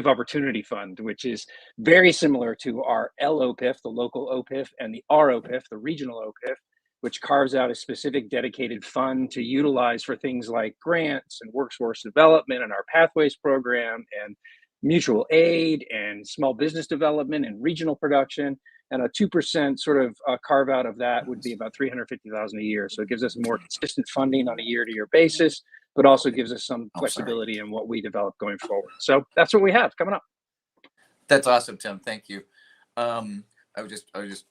Opportunity Fund, which is very similar to our LOPIF, the local OPIF, and the ROPIF, the regional OPIF, which carves out a specific dedicated fund to utilize for things like grants and workforce development and our Pathways program and mutual aid and small business development and regional production. And a 2% sort of carve out of that would be about $350,000 a year. So it gives us more consistent funding on a year-to-year basis but also gives us some flexibility in what we develop going forward. So that's what we have coming up. That's awesome, Tim. Thank you. I was just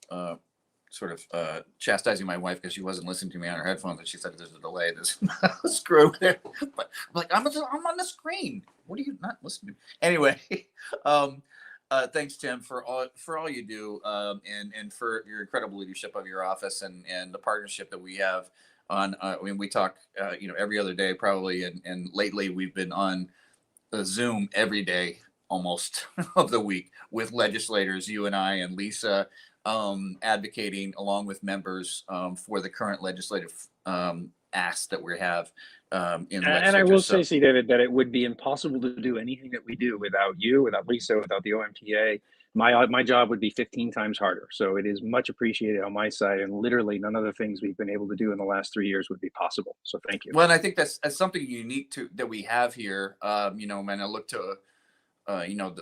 sort of chastising my wife because she wasn't listening to me on her headphones, and she said there's a delay. This screw there. But I'm like, I'm on the screen. What are you not listening to? Anyway, thanks, Tim, for all you do, and for your incredible leadership of your office and the partnership that we have on. I mean, we talk every other day probably, and lately we've been on Zoom every day almost of the week with legislators, you and I and Lisa, advocating along with members for the current legislative asks that we have in the legislature. And I will say, see, David, that it would be impossible to do anything that we do without you, without Lisa, without the OMPA. My job would be 15 times harder. So it is much appreciated on my side, and literally none of the things we've been able to do in the last 3 years would be possible. So thank you. Well, and I think that's something unique that we have here. When I look to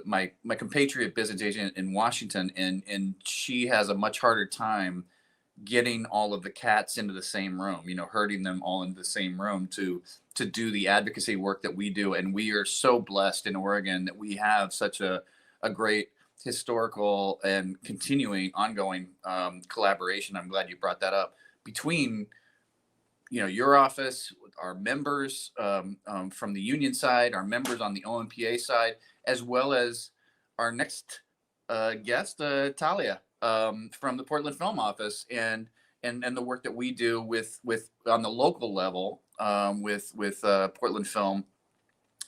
my compatriot business agent in Washington, and she has a much harder time getting all of the cats into the same room, herding them all into the same room to do the advocacy work that we do. And we are so blessed in Oregon that we have such a great historical and continuing ongoing collaboration. I'm glad you brought that up between your office, our members from the union side, our members on the OMPA side, as well as our next guest, Talia, from the Portland Film Office, and the work that we do with on the local level with Portland Film,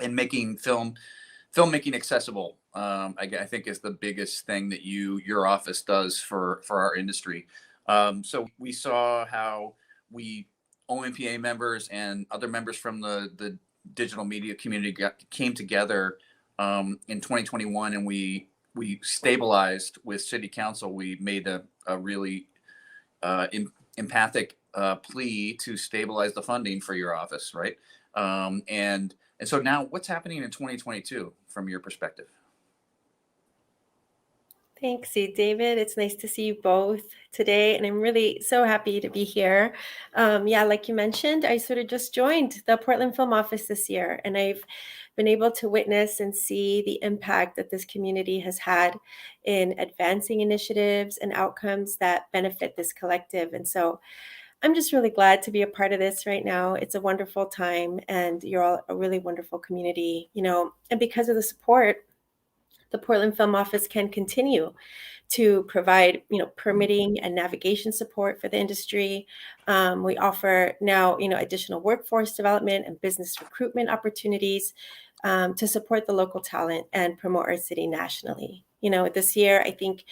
and making filmmaking accessible. I think is the biggest thing that your office does for our industry. So we saw how OMPA members and other members from the digital media community came together in 2021, and we stabilized with City Council. We made a really empathic plea to stabilize the funding for your office, right? And so now, what's happening in 2022 from your perspective? Thanks, David. It's nice to see you both today, and I'm really so happy to be here. Like you mentioned, I sort of just joined the Portland Film Office this year, and I've been able to witness and see the impact that this community has had in advancing initiatives and outcomes that benefit this collective. And so I'm just really glad to be a part of this right now. It's a wonderful time, and you're all a really wonderful community, and because of the support, the Portland Film Office can continue to provide, permitting and navigation support for the industry. We offer now, additional workforce development and business recruitment opportunities to support the local talent and promote our city nationally. This year, I think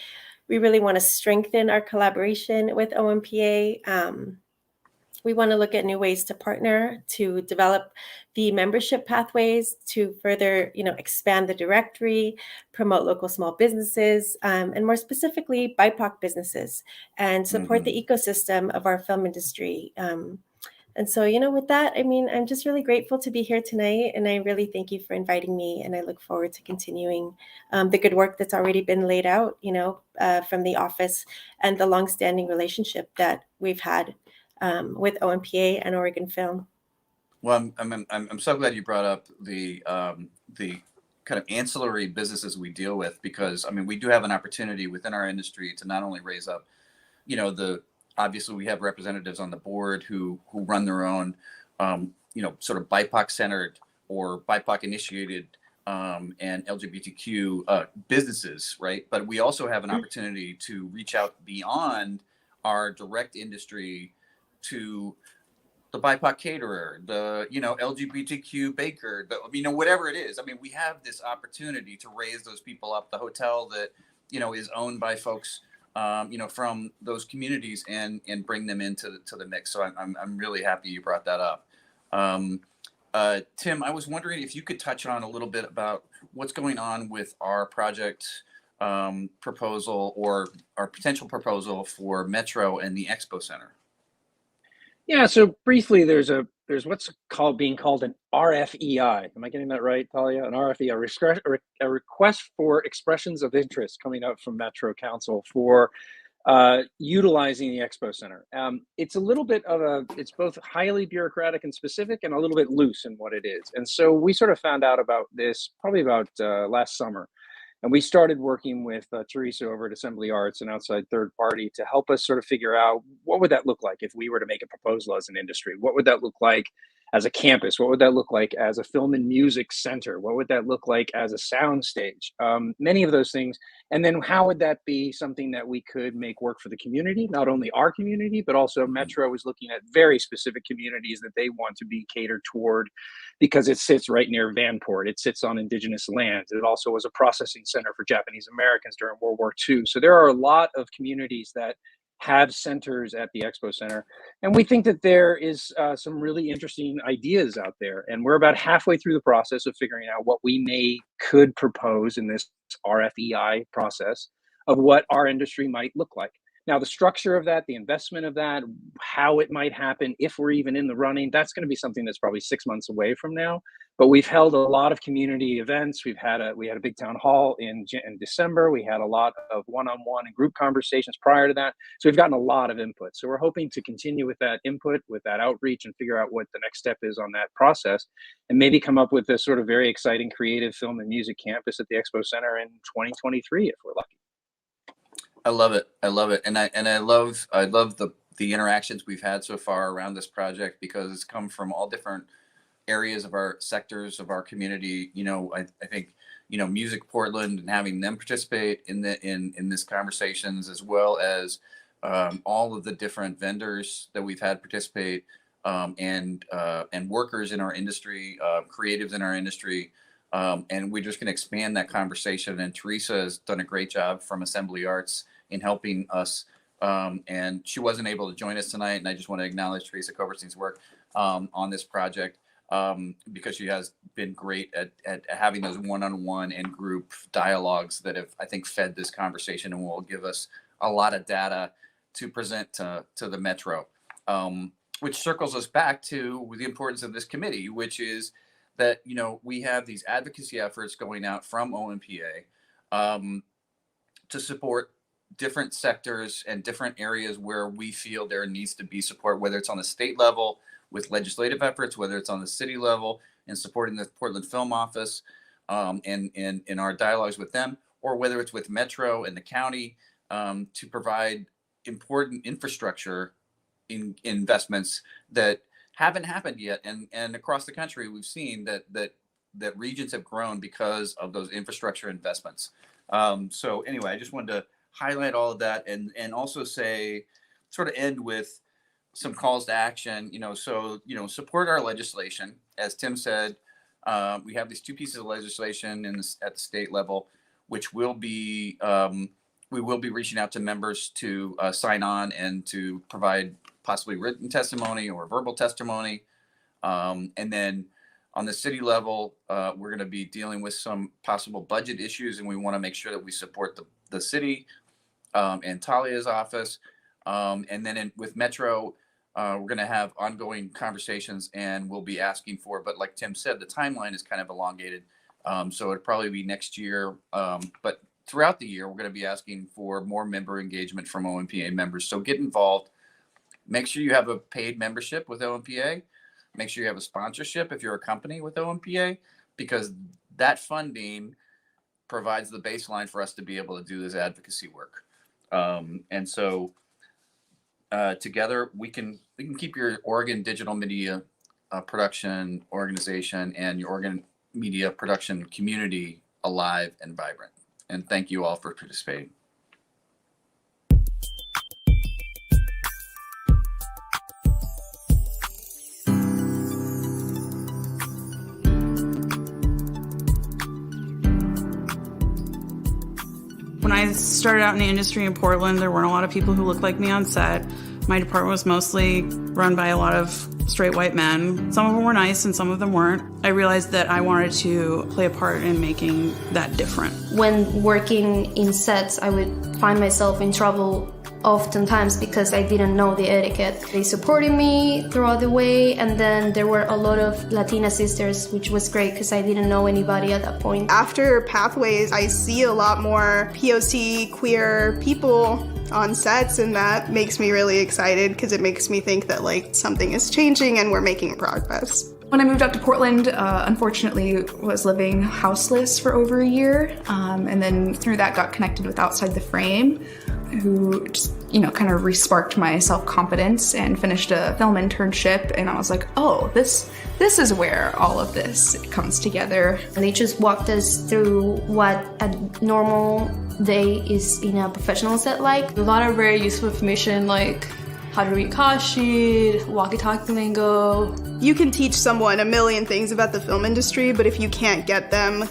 we really want to strengthen our collaboration with OMPA. We want to look at new ways to partner, to develop the membership pathways, to further, expand the directory, promote local small businesses, and more specifically, BIPOC businesses, and support the ecosystem of our film industry. And so, with that, I'm just really grateful to be here tonight, and I really thank you for inviting me, and I look forward to continuing the good work that's already been laid out, from the office and the longstanding relationship that we've had with OMPA and Oregon Film. Well, I'm so glad you brought up the kind of ancillary businesses we deal with, because we do have an opportunity within our industry to not only raise up, obviously we have representatives on the board who run their own, sort of BIPOC centered or BIPOC initiated and LGBTQ businesses, right? But we also have an opportunity to reach out beyond our direct industry to the BIPOC caterer, the LGBTQ baker, whatever it is. We have this opportunity to raise those people up. The hotel that is owned by folks from those communities, and bring them into the mix. So I'm really happy you brought that up. Tim, I was wondering if you could touch on a little bit about what's going on with our project proposal, or our potential proposal for Metro and the Expo Center. Yeah, so briefly, there's what's being called an RFEI. Am I getting that right, Talia? An RFEI, a request for expressions of interest coming out from Metro Council for utilizing the Expo Center. It's a little bit of it's both highly bureaucratic and specific and a little bit loose in what it is. And so we sort of found out about this probably about last summer. And we started working with Teresa over at Assembly Arts, an outside third party, to help us sort of figure out what would that look like if we were to make a proposal as an industry? What would that look like as a campus? What would that look like as a film and music center? What would that look like as a sound stage? Many of those things. And then how would that be something that we could make work for the community, not only our community, but also Metro is looking at very specific communities that they want to be catered toward because it sits right near Vanport. It sits on indigenous lands. It also was a processing center for Japanese Americans during World War II. So there are a lot of communities that have centers at the Expo Center. And we think that there is some really interesting ideas out there. And we're about halfway through the process of figuring out what we could propose in this RFEI process of what our industry might look like. Now, the structure of that, the investment of that, how it might happen, if we're even in the running, that's going to be something that's probably 6 months away from now. But we've held a lot of community events. We had a big town hall in December. We had a lot of one-on-one and group conversations prior to that. So we've gotten a lot of input. So we're hoping to continue with that input, with that outreach, and figure out what the next step is on that process, and maybe come up with this sort of very exciting creative film and music campus at the Expo Center in 2023, if we're lucky. I love it. I love it. And I love the interactions we've had so far around this project, because it's come from all different areas of our sectors of our community. You know, I think, you know, Music Portland and having them participate in this conversations, as well as all of the different vendors that we've had participate, and workers in our industry, creatives in our industry. And we're just going to expand that conversation. And Teresa has done a great job from Assembly Arts in helping us. And she wasn't able to join us tonight. And I just want to acknowledge Teresa Koberstein's work on this project, because she has been great at having those one-on-one and group dialogues that have, I think, fed this conversation and will give us a lot of data to present to the Metro, which circles us back to the importance of this committee, which is that, you know, we have these advocacy efforts going out from OMPA to support different sectors and different areas where we feel there needs to be support, whether it's on the state level with legislative efforts, whether it's on the city level in supporting the Portland Film Office and in our dialogues with them, or whether it's with Metro and the county to provide important infrastructure investments that haven't happened yet. And across the country, we've seen that regions have grown because of those infrastructure investments. So anyway, I just wanted to highlight all of that and also say, sort of end with some calls to action, so, support our legislation. As Tim said, we have these two pieces of legislation at the state level, which will be, we will be reaching out to members to sign on and to provide possibly written testimony or verbal testimony. And then on the city level, we're going to be dealing with some possible budget issues, and we want to make sure that we support the city and Talia's office. And then with Metro, we're going to have ongoing conversations, and we'll be asking for, but like Tim said, the timeline is kind of elongated. So it'll probably be next year. But throughout the year, we're going to be asking for more member engagement from OMPA members. So get involved. Make sure you have a paid membership with OMPA. Make sure you have a sponsorship if you're a company with OMPA, because that funding provides the baseline for us to be able to do this advocacy work. And so together we can keep your Oregon digital media production organization and your Oregon media production community alive and vibrant. And thank you all for participating. When I started out in the industry in Portland, there weren't a lot of people who looked like me on set. My department was mostly run by a lot of straight white men. Some of them were nice and some of them weren't. I realized that I wanted to play a part in making that different. When working in sets, I would find myself in trouble oftentimes because I didn't know the etiquette. They supported me throughout the way, and then there were a lot of Latina sisters, which was great because I didn't know anybody at that point. After Pathways, I see a lot more POC, queer people on sets, and that makes me really excited because it makes me think that like something is changing and we're making progress. When I moved up to Portland, unfortunately was living houseless for over a year, and then through that got connected with Outside the Frame, who just, kind of re-sparked my self-confidence, and finished a film internship, and I was like, oh, this is where all of this comes together. And they just walked us through what a normal day is in a professional set like. A lot of very useful information like how to read call sheet, walkie-talkie lingo. You can teach someone a million things about the film industry, but if you can't get them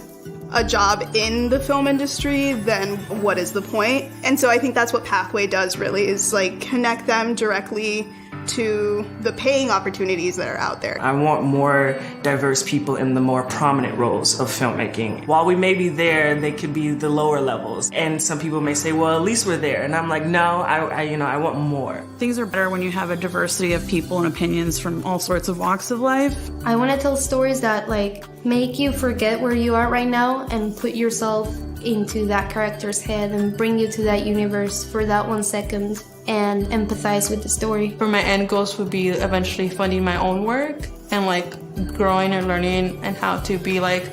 a job in the film industry, then what is the point? And so I think that's what Pathway does really, is like connect them directly to the paying opportunities that are out there. I want more diverse people in the more prominent roles of filmmaking. While we may be there, they could be the lower levels. And some people may say, well, at least we're there. And I'm like, no, I want more. Things are better when you have a diversity of people and opinions from all sorts of walks of life. I want to tell stories that like make you forget where you are right now and put yourself into that character's head and bring you to that universe for that 1 second and empathize with the story. For my end goals would be eventually funding my own work and like growing and learning and how to be like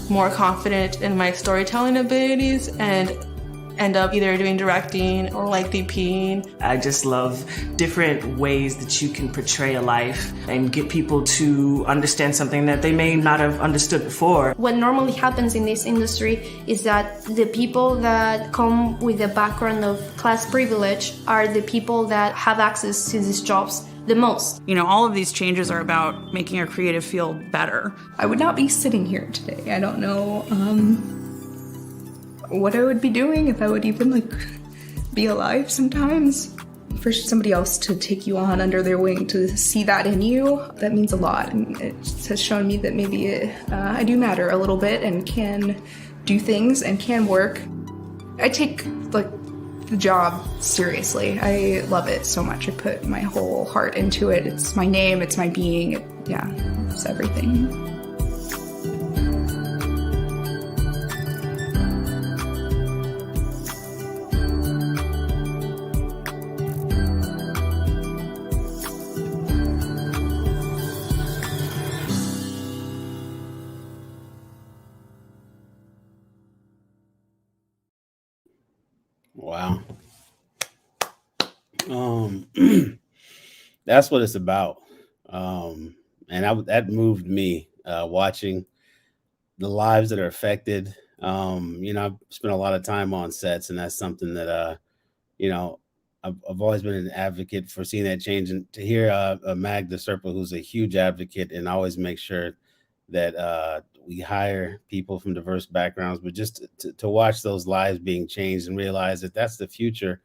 more confident in my storytelling abilities and end up either doing directing or like DPing. I just love different ways that you can portray a life and get people to understand something that they may not have understood before. What normally happens in this industry is that the people that come with a background of class privilege are the people that have access to these jobs the most. All of these changes are about making our creative field better. I would not be sitting here today. I don't know what I would be doing, if I would even be alive sometimes. For somebody else to take you on under their wing, to see that in you, that means a lot. And it has shown me that maybe I do matter a little bit and can do things and can work. I take the job seriously. I love it so much. I put my whole heart into it. It's my name, it's my being. It's everything. Wow. That's what it's about. And that moved me, watching the lives that are affected. I've spent a lot of time on sets, and that's something that, I've always been an advocate for seeing that change. And to hear Magda Serpa, who's a huge advocate and always make sure that we hire people from diverse backgrounds, but just to watch those lives being changed and realize that that's the future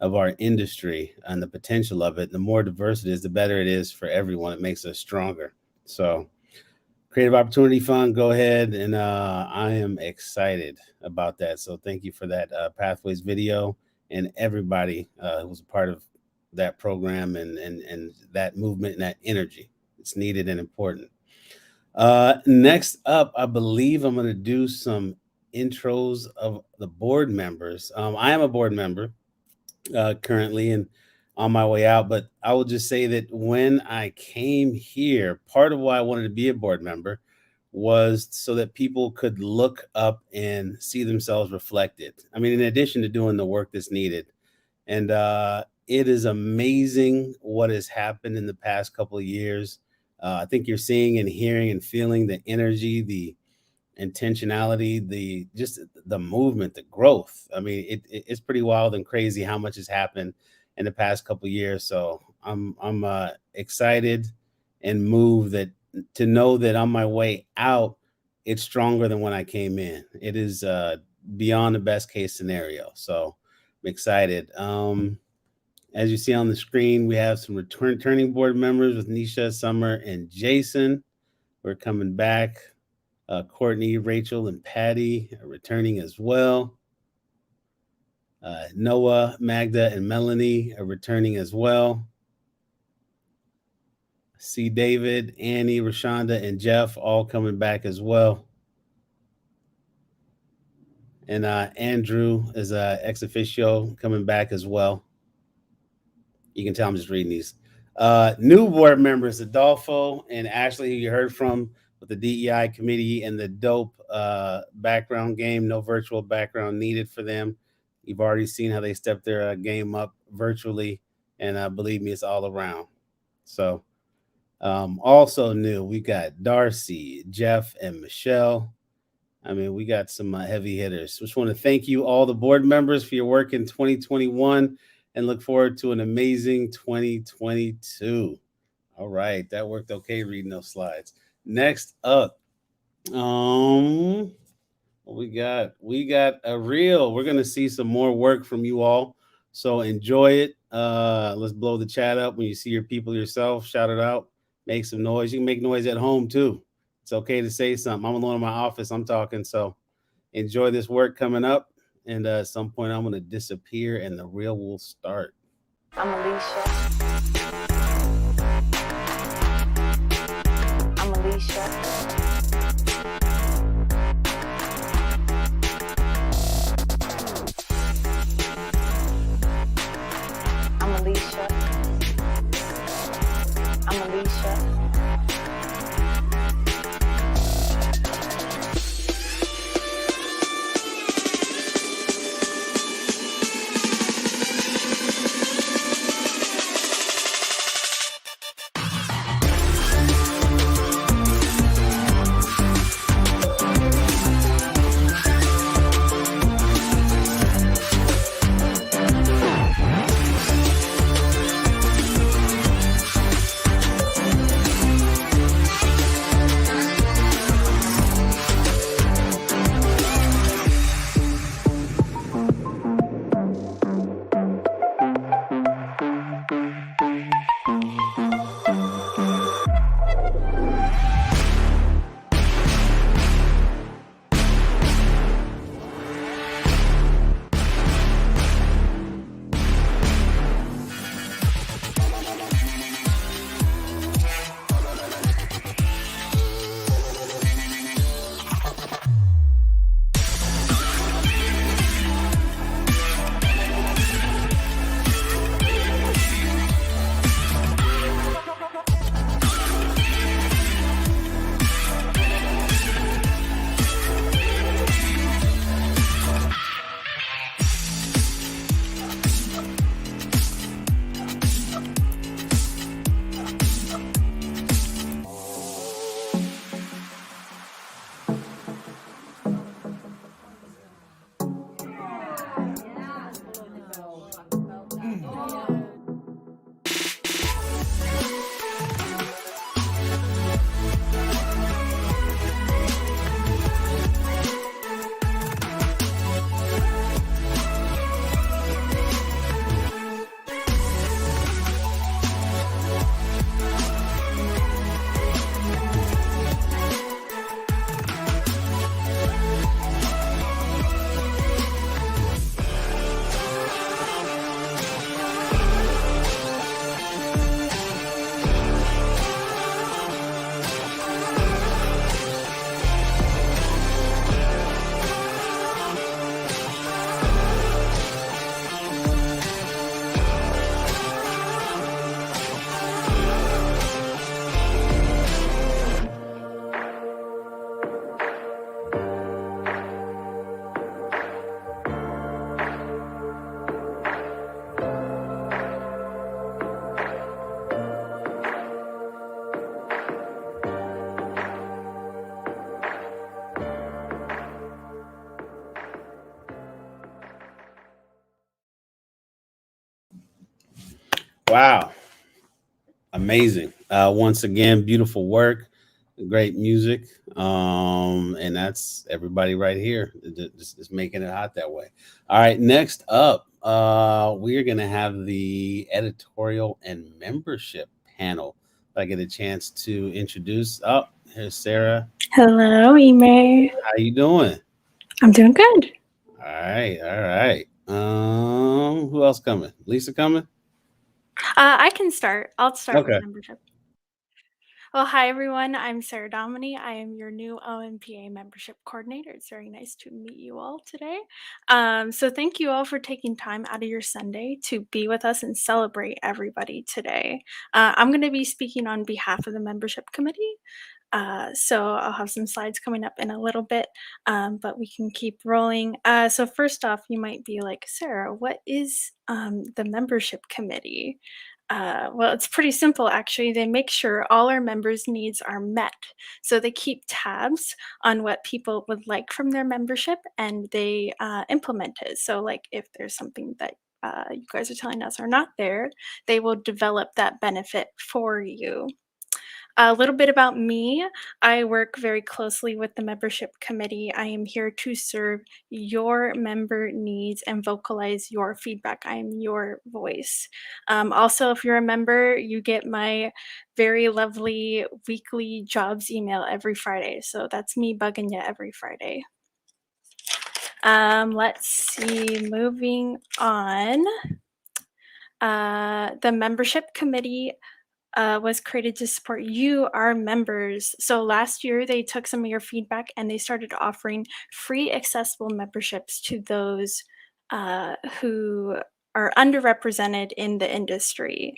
of our industry and the potential of it. The more diverse it is, the better it is for everyone. It makes us stronger. So Creative Opportunity Fund, go ahead. And I am excited about that. So thank you for that Pathways video and everybody who was a part of that program and that movement and that energy. It's needed and important. Next up, I believe I'm going to do some intros of the board members. I am a board member currently and on my way out, but I will just say that when I came here, part of why I wanted to be a board member was so that people could look up and see themselves reflected. I mean, in addition to doing the work that's needed. And it is amazing what has happened in the past couple of years. I think you're seeing and hearing and feeling the energy, the intentionality, the movement, the growth. I mean, it's pretty wild and crazy how much has happened in the past couple of years. So I'm excited and moved to know that on my way out, it's stronger than when I came in. It is beyond the best case scenario. So I'm excited. As you see on the screen, we have some returning board members with Nisha, Summer, and Jason. We're coming back. Courtney, Rachel, and Patty are returning as well. Noah, Magda, and Melanie are returning as well. See David, Annie, Rashonda, and Jeff all coming back as well. And Andrew is ex officio coming back as well. You can tell I'm just reading these. New board members, Adolfo and Ashley, who you heard from with the DEI committee and the dope background game. No virtual background needed for them. You've already seen how they stepped their game up virtually. And believe me, it's all around. So also new, we got Darcy, Jeff, and Michelle. I mean, we got some heavy hitters. Just want to thank you, all the board members, for your work in 2021 and look forward to an amazing 2022. All right. That worked okay reading those slides. Next up, we got a reel. We're going to see some more work from you all. So enjoy it. Let's blow the chat up. When you see your people yourself, shout it out, make some noise. You can make noise at home too. It's okay to say something. I'm alone in my office. I'm talking. So enjoy this work coming up. And at some point, I'm going to disappear and the reel will start. I'm Alicia. I'm Alicia. I'm Alicia. I'm Alicia. Wow. Amazing. Once again, beautiful work, great music. And that's everybody right here. Just making it hot that way. All right. Next up, we are going to have the editorial and membership panel. I get a chance to introduce. Oh, here's Sarah. Hello, Emer. How you doing? I'm doing good. All right. All right. Who else coming? Lisa coming? I can start. I'll start Okay. with membership. Well, hi everyone. I'm Sarah Domini. I am your new OMPA membership coordinator. It's very nice to meet you all today. So thank you all for taking time out of your Sunday to be with us and celebrate everybody today. I'm going to be speaking on behalf of the membership committee. So I'll have some slides coming up in a little bit, but we can keep rolling. So first off, you might be like, Sarah, what is the membership committee? Well, it's pretty simple, actually. They make sure all our members' needs are met. So they keep tabs on what people would like from their membership and they implement it. So, like, if there's something that you guys are telling us are not there, they will develop that benefit for you. A little bit about me. I work very closely with the membership committee. I am here to serve your member needs and vocalize your feedback. I am your voice. Also, if you're a member, you get my very lovely weekly jobs email every Friday. So that's me bugging you every Friday. Let's see, moving on. The membership committee was created to support you, our members. So last year, they took some of your feedback and they started offering free accessible memberships to those who are underrepresented in the industry.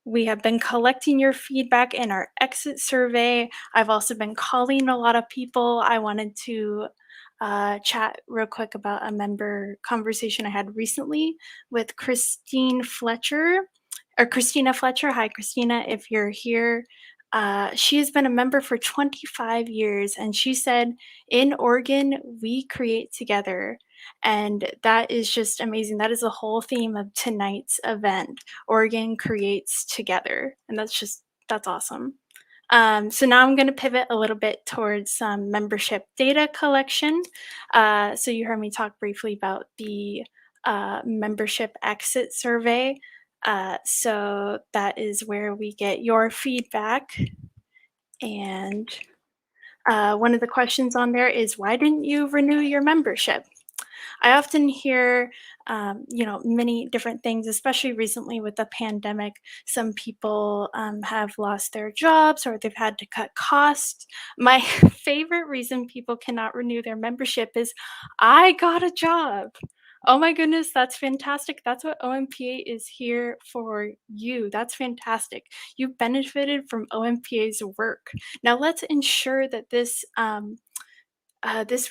We have been collecting your feedback in our exit survey. I've also been calling a lot of people. I wanted to chat real quick about a member conversation I had recently with Christina Fletcher. Hi, Christina, if you're here. She has been a member for 25 years, and she said, in Oregon, we create together. And that is just amazing. That is the whole theme of tonight's event. Oregon creates together. And that's awesome. So now I'm going to pivot a little bit towards some membership data collection. So you heard me talk briefly about the membership exit survey. So that is where we get your feedback. And one of the questions on there is, why didn't you renew your membership? I often hear, many different things, especially recently with the pandemic. Some people have lost their jobs or they've had to cut costs. My favorite reason people cannot renew their membership is, I got a job. Oh my goodness, that's fantastic. That's what OMPA is here for you. That's fantastic. You benefited from OMPA's work. Now let's ensure that this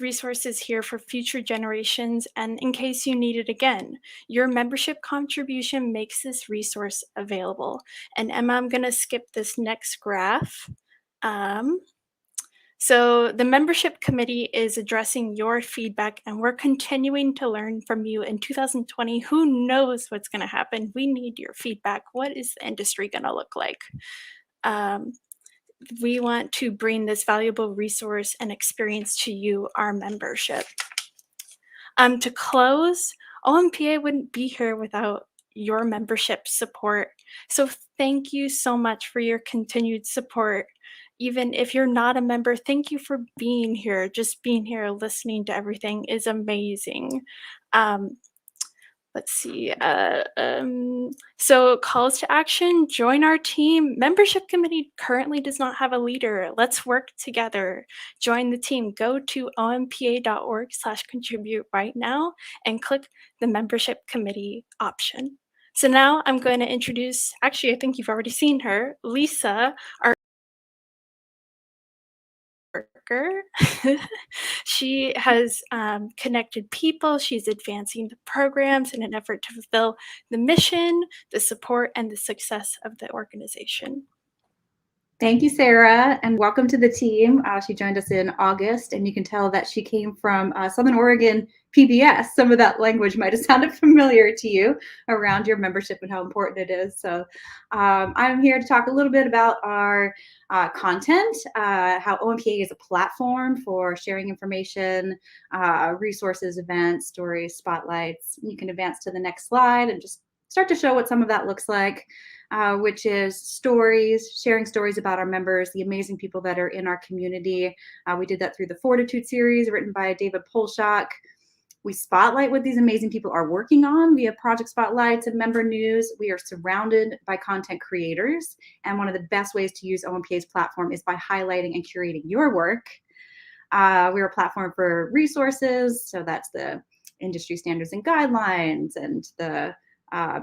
resource is here for future generations and in case you need it again. Your membership contribution makes this resource available. And Emma, I'm going to skip this next graph. So the membership committee is addressing your feedback and we're continuing to learn from you in 2020. Who knows what's going to happen? We need your feedback. What is the industry going to look like? We want to bring this valuable resource and experience to you, our membership. To close, OMPA wouldn't be here without your membership support. So thank you so much for your continued support. Even if you're not a member, thank you for being here. Just being here, listening to everything is amazing. Let's see. So calls to action, join our team. Membership committee currently does not have a leader. Let's work together. Join the team. Go to ompa.org/contribute right now and click the membership committee option. So now I'm going to introduce, actually, I think you've already seen her, Lisa, our worker. She has connected people. She's advancing the programs in an effort to fulfill the mission, the support, and the success of the organization. Thank you, Sarah, and welcome to the team. She joined us in August, and you can tell that she came from Southern Oregon PBS. Some of that language might have sounded familiar to you around your membership and how important it is. So I'm here to talk a little bit about our content, how OMPA is a platform for sharing information, resources, events, stories, spotlights. You can advance to the next slide and just start to show what some of that looks like. Which is stories, sharing stories about our members, the amazing people that are in our community. We did that through the Fortitude series written by David Polshock. We spotlight what these amazing people are working on via project spotlights and member news. We are surrounded by content creators. And one of the best ways to use OMPA's platform is by highlighting and curating your work. We're a platform for resources. So that's the industry standards and guidelines and the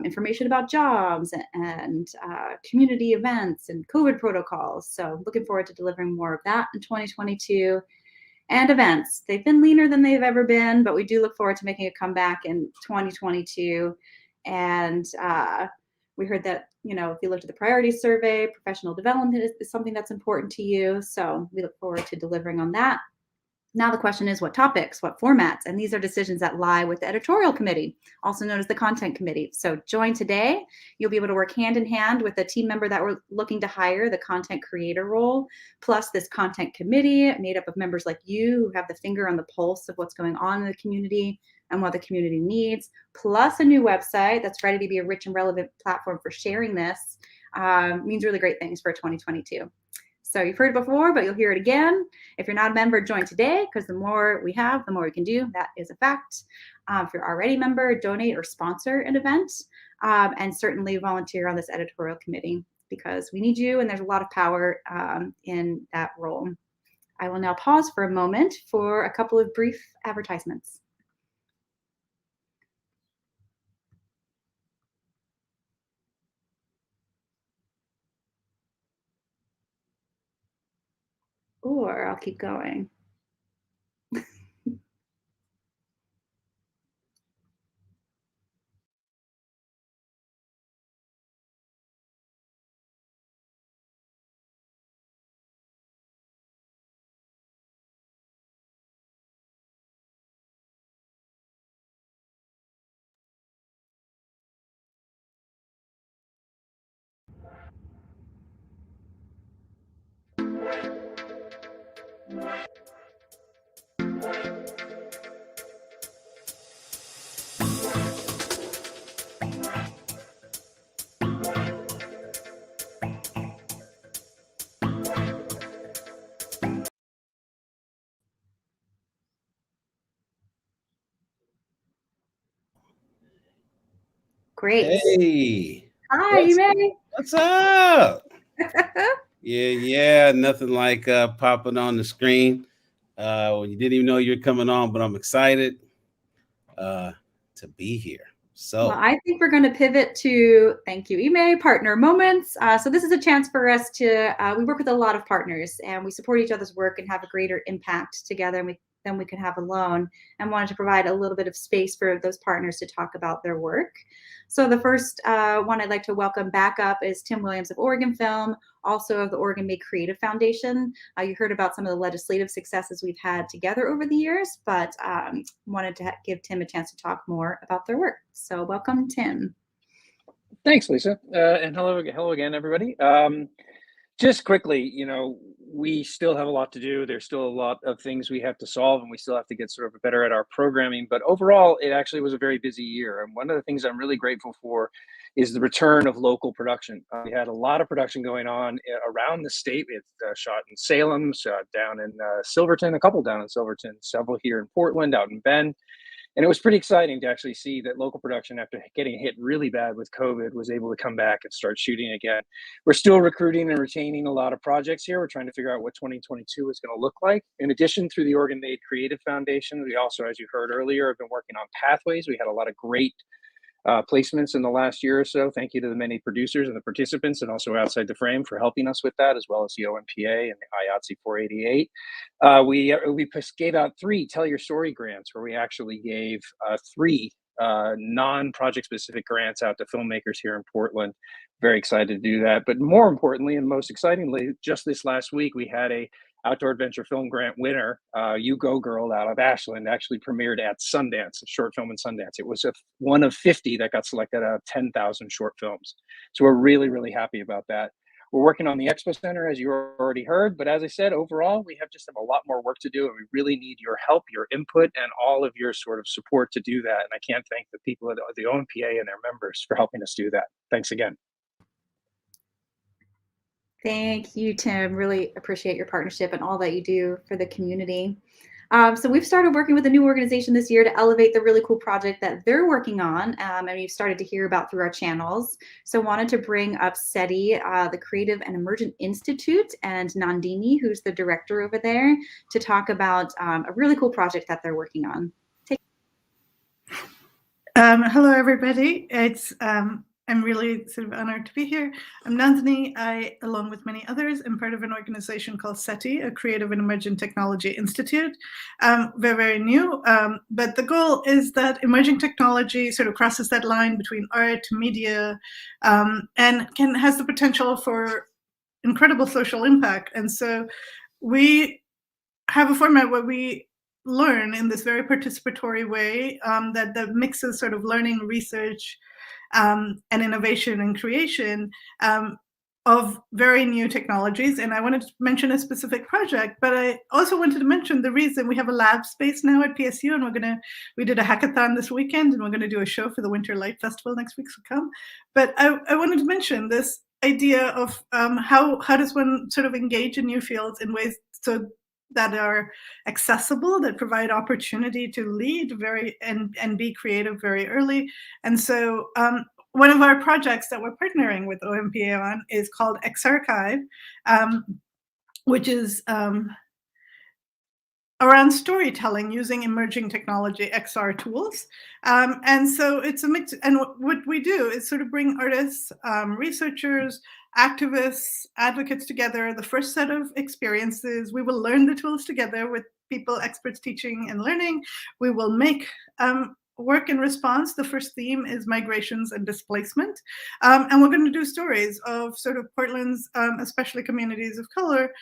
information about jobs and community events and COVID protocols. So looking forward to delivering more of that in 2022. And events. They've been leaner than they've ever been, but we do look forward to making a comeback in 2022. And we heard that, if you looked at the priorities survey, professional development is something that's important to you. So we look forward to delivering on that. Now the question is what topics, what formats, and these are decisions that lie with the editorial committee, also known as the content committee. So join today. You'll be able to work hand in hand with a team member that we're looking to hire, the content creator role, plus this content committee made up of members like you who have the finger on the pulse of what's going on in the community and what the community needs, plus a new website that's ready to be a rich and relevant platform for sharing this. Means really great things for 2022. So you've heard it before, but you'll hear it again. If you're not a member, join today, because the more we have, the more we can do. That is a fact. If you're already a member, donate or sponsor an event, and certainly volunteer on this editorial committee, because we need you and there's a lot of power in that role. I will now pause for a moment for a couple of brief advertisements. Or I'll keep going. Great. Hey. Hi, Ime. What's up? Yeah. Nothing like popping on the screen when you didn't even know you're coming on, but I'm excited to be here. So well, I think we're going to pivot to, thank you, Ime, partner moments. So this is a chance for us to, we work with a lot of partners and we support each other's work and have a greater impact together than we can have alone, and wanted to provide a little bit of space for those partners to talk about their work. So the first one I'd like to welcome back up is Tim Williams of Oregon Film, also of the Oregon Made Creative Foundation. You heard about some of the legislative successes we've had together over the years, but wanted to give Tim a chance to talk more about their work. So welcome, Tim. Thanks, Lisa. And hello again, everybody. Just quickly, we still have a lot to do. There's still a lot of things we have to solve, and we still have to get sort of better at our programming. But overall, it actually was a very busy year. And one of the things I'm really grateful for is the return of local production. We had a lot of production going on around the state. We had shot in Salem, shot down in Silverton, a couple down in Silverton, several here in Portland, out in Bend. And it was pretty exciting to actually see that local production, after getting hit really bad with COVID, was able to come back and start shooting again. We're still recruiting and retaining a lot of projects here. We're trying to figure out what 2022 is going to look like. In addition, through the Oregon Made Creative Foundation, we also, as you heard earlier, have been working on pathways. We had a lot of great placements in the last year or so. Thank you to the many producers and the participants, and also Outside the Frame for helping us with that, as well as the OMPA and the IATSE 488. We gave out 3 Tell Your Story grants, where we actually gave 3 non-project specific grants out to filmmakers here in Portland. Very excited to do that. But more importantly, and most excitingly, just this last week, we had a Outdoor Adventure Film Grant winner, You Go Girl, out of Ashland, actually premiered at Sundance, a short film in Sundance. It was one of 50 that got selected out of 10,000 short films. So we're really, really happy about that. We're working on the Expo Center, as you already heard, but as I said, overall, we just have a lot more work to do, and we really need your help, your input, and all of your sort of support to do that. And I can't thank the people at the OMPA and their members for helping us do that. Thanks again. Thank you, Tim. Really appreciate your partnership and all that you do for the community. So we've started working with a new organization this year to elevate the really cool project that they're working on, and we've started to hear about through our channels. So wanted to bring up SETI, the Creative and Emergent Institute, and Nandini, who's the director over there, to talk about a really cool project that they're working on. Hello, everybody. I'm really sort of honored to be here. I'm Nandini. I, along with many others, am part of an organization called SETI, a Creative and Emerging Technology Institute. We're very new, but the goal is that emerging technology sort of crosses that line between art, media, and has the potential for incredible social impact. And so we have a format where we learn in this very participatory way that mixes sort of learning, research, and innovation and creation of very new technologies. And I wanted to mention a specific project, but I also wanted to mention the reason we have a lab space now at PSU, and we did a hackathon this weekend, and we're going to do a show for the Winter Light Festival next week, so come. But I wanted to mention this idea of how does one sort of engage in new fields in ways that are accessible, that provide opportunity to lead and be creative very early. And so one of our projects that we're partnering with OMPA on is called X-Archive, which is around storytelling using emerging technology XR tools. And so it's a mix. And what we do is sort of bring artists, researchers, activists, advocates together, the first set of experiences. We will learn the tools together with people, experts teaching and learning. We will make work in response. The first theme is migrations and displacement. And we're going to do stories of sort of Portland's, especially communities of color,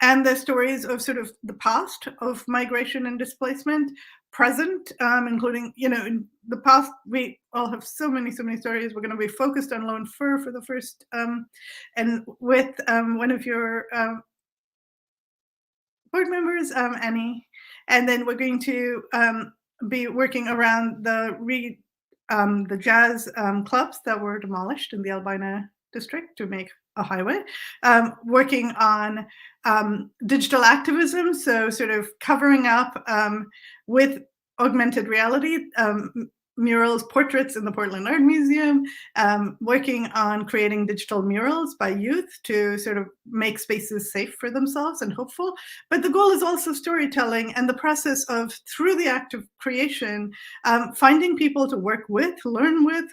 and the stories of sort of the past of migration and displacement, present, including, in the past, we all have so many stories. We're going to be focused on Lone Fir for the first, and with one of your board members, Annie. And then we're going to be working around the jazz clubs that were demolished in the Albina district to make a highway, working on digital activism, so sort of covering up with augmented reality, murals, portraits in the Portland Art Museum, working on creating digital murals by youth to sort of make spaces safe for themselves and hopeful. But the goal is also storytelling and the process of, through the act of creation, finding people to work with, learn with,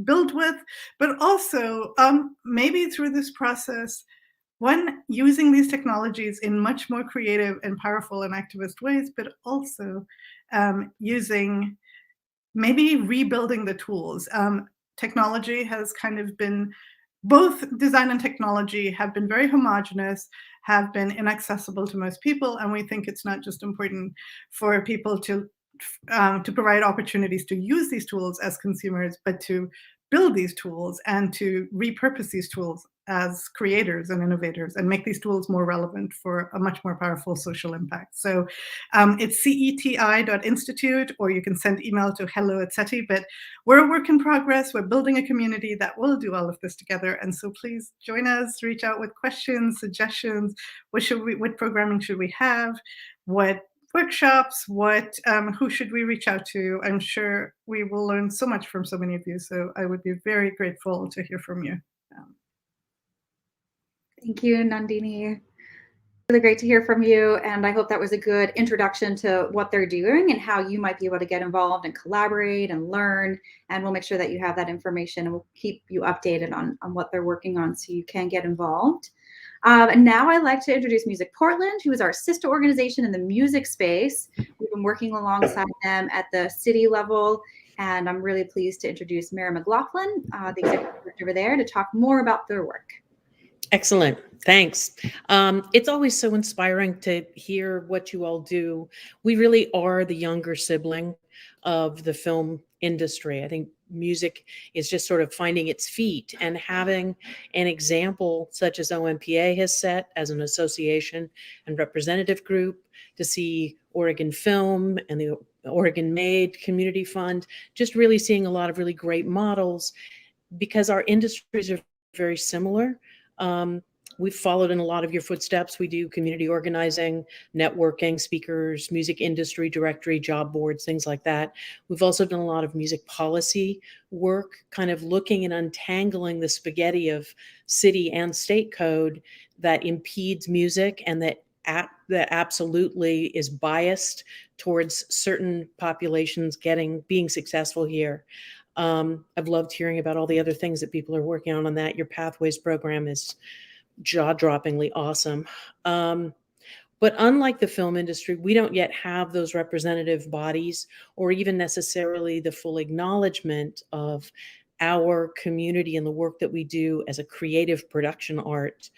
build with, but also maybe through this process, one, using these technologies in much more creative and powerful and activist ways, but also using, maybe rebuilding the tools. Technology has kind of been, both design and technology have been very homogenous, have been inaccessible to most people, and we think it's not just important for people to provide opportunities to use these tools as consumers, but to build these tools and to repurpose these tools as creators and innovators and make these tools more relevant for a much more powerful social impact. So it's ceti.institute, or you can send email to hello@seti, but we're a work in progress. We're building a community that will do all of this together. And so please join us, reach out with questions, suggestions. What programming should we have? What workshops, who should we reach out to? I'm sure we will learn so much from so many of you. So I would be very grateful to hear from you. Thank you, Nandini. Really great to hear from you. And I hope that was a good introduction to what they're doing and how you might be able to get involved and collaborate and learn. And we'll make sure that you have that information, and we'll keep you updated on what they're working on so you can get involved. And now I'd like to introduce Music Portland, who is our sister organization in the music space. We've been working alongside them at the city level, and I'm really pleased to introduce Mary McLaughlin, the executive director over there, to talk more about their work. Excellent. Thanks. It's always so inspiring to hear what you all do. We really are the younger sibling of the film industry. I think music is just sort of finding its feet, and having an example such as OMPA has set as an association and representative group, to see Oregon Film and the Oregon Made Community Fund, just really seeing a lot of really great models, because our industries are very similar. We've followed in a lot of your footsteps. We do community organizing, networking, speakers, music industry directory, job boards, things like that. We've also done a lot of music policy work, kind of looking and untangling the spaghetti of city and state code that impedes music and that absolutely is biased towards certain populations being successful here. I've loved hearing about all the other things that people are working on that. Your Pathways program is jaw-droppingly awesome. But unlike the film industry, we don't yet have those representative bodies or even necessarily the full acknowledgement of our community and the work that we do as a creative production art.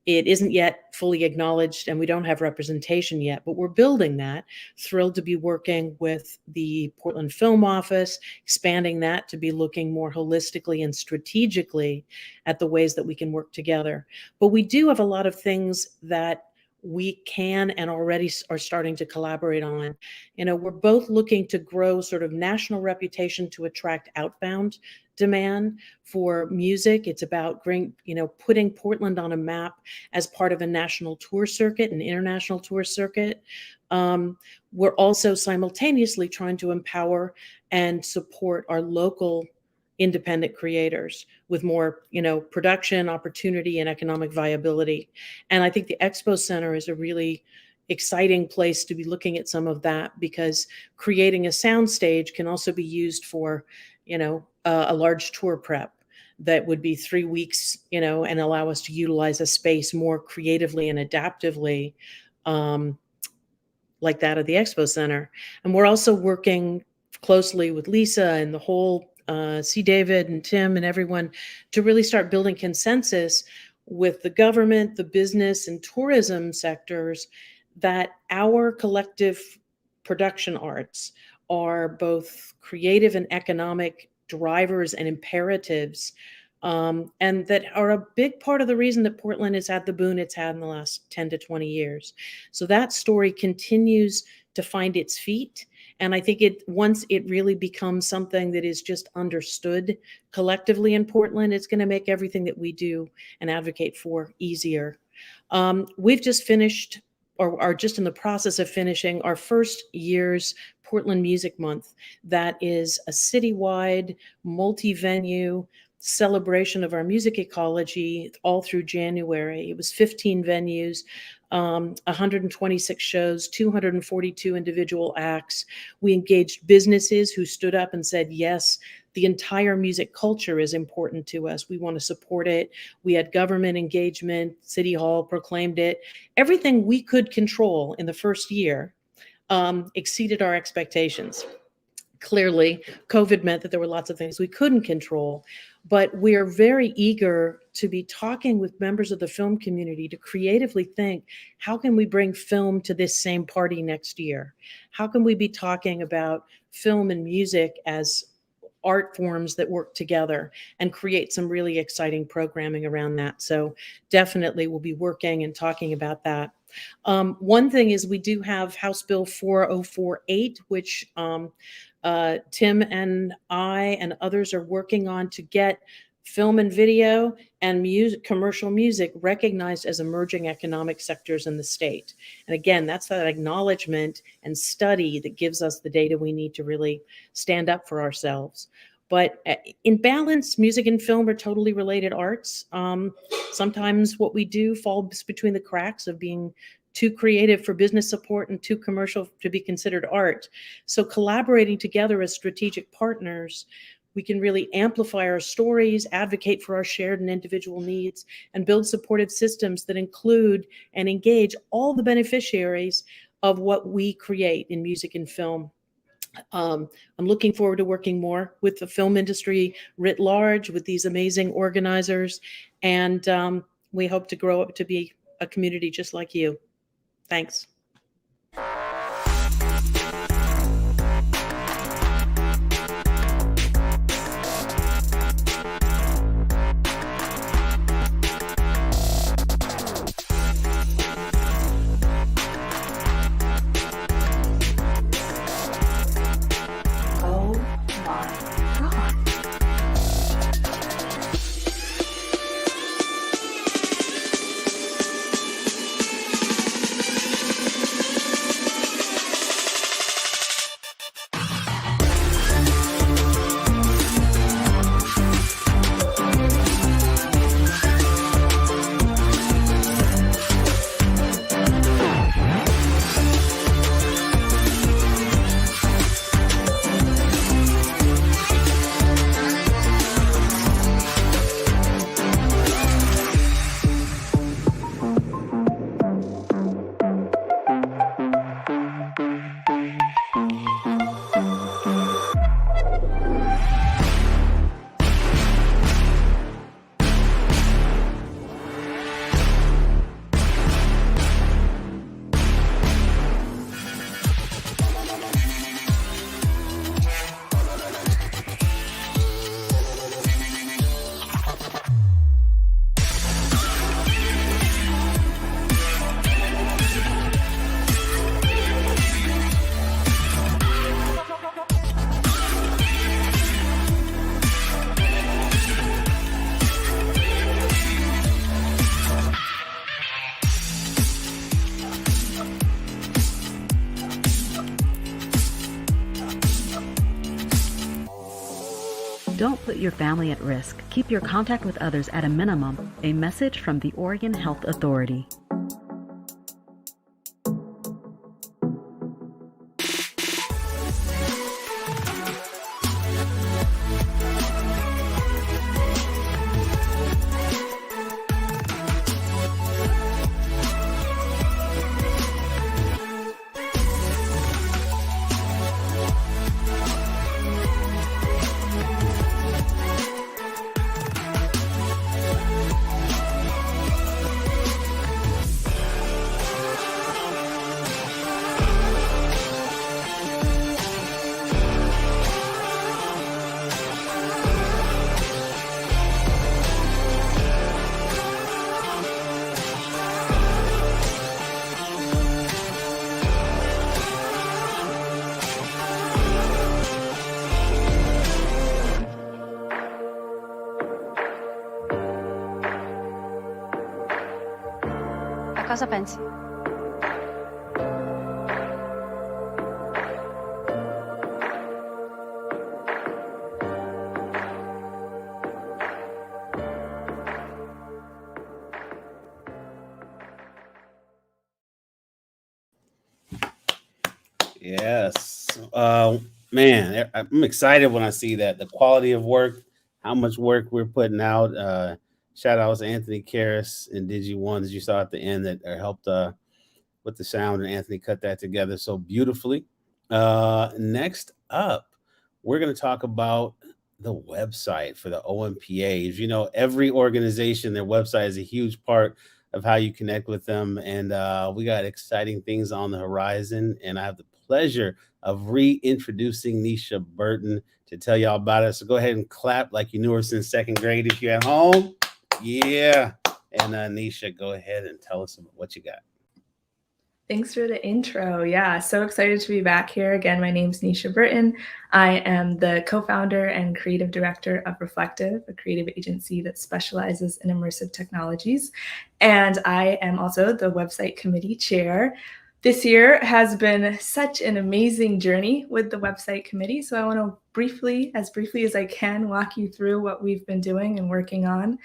It isn't yet fully acknowledged and we don't have representation yet, but we're building that. Thrilled to be working with the Portland Film Office, expanding that to be looking more holistically and strategically at the ways that we can work together. But we do have a lot of things that we can and already are starting to collaborate on. We're both looking to grow sort of national reputation to attract outbound demand for music. It's about putting Portland on a map as part of a national tour circuit, an international tour circuit. We're also simultaneously trying to empower and support our local independent creators with more, production opportunity and economic viability. And I think the Expo Center is a really exciting place to be looking at some of that, because creating a soundstage can also be used for, a large tour prep that would be 3 weeks, and allow us to utilize a space more creatively and adaptively, like that of the Expo Center. And we're also working closely with Lisa and the whole C. David and Tim and everyone to really start building consensus with the government, the business and tourism sectors that our collective production arts are both creative and economic drivers and imperatives, and that are a big part of the reason that Portland has had the boon it's had in the last 10 to 20 years. So that story continues to find its feet. And I think once it really becomes something that is just understood collectively in Portland, it's going to make everything that we do and advocate for easier. We've just finished, or are just in the process of finishing, our first year's Portland Music Month. That is a citywide, multi-venue celebration of our music ecology all through January. It was 15 venues, 126 shows, 242 individual acts. We engaged businesses who stood up and said, yes, the entire music culture is important to us. We want to support it. We had government engagement. City Hall proclaimed it. Everything we could control in the first year exceeded our expectations. Clearly, COVID meant that there were lots of things we couldn't control, but we are very eager to be talking with members of the film community to creatively think, how can we bring film to this same party next year? How can we be talking about film and music as art forms that work together and create some really exciting programming around that? So definitely we'll be working and talking about that. One thing is we do have House Bill 4048, which Tim and I and others are working on to get film and video and music, commercial music recognized as emerging economic sectors in the state. And again, that's that acknowledgement and study that gives us the data we need to really stand up for ourselves. But in balance, music and film are totally related arts. Sometimes what we do falls between the cracks of being too creative for business support and too commercial to be considered art. So collaborating together as strategic partners, we can really amplify our stories, advocate for our shared and individual needs, and build supportive systems that include and engage all the beneficiaries of what we create in music and film. I'm looking forward to working more with the film industry writ large, with these amazing organizers, and we hope to grow up to be a community just like you. Thanks. Don't put your family at risk. Keep your contact with others at a minimum. A message from the Oregon Health Authority. Cosa pensi? Yes. Man, I'm excited when I see that the quality of work, how much work we're putting out. Shout outs to Anthony Karras and Digi Ones you saw at the end that helped with the sound, and Anthony cut that together so beautifully. Next up, we're going to talk about the website for the OMPAs. You know, every organization, their website is a huge part of how you connect with them. And we got exciting things on the horizon. And I have the pleasure of reintroducing Nisha Burton to tell y'all about it. So go ahead and clap like you knew her since second grade if you're at home. Yeah. And Nisha, go ahead and tell us what you got. Thanks for the intro. Yeah, so excited to be back here. Again, my name's Nisha Burton. I am the co-founder and creative director of Reflective, a creative agency that specializes in immersive technologies. And I am also the website committee chair. This year has been such an amazing journey with the website committee. So I want to briefly as I can, walk you through what we've been doing and working on.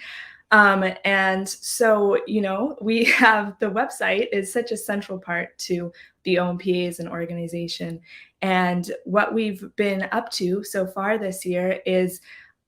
And so, you know, we have the website is such a central part to the OMPA as an organization. And what we've been up to so far this year is,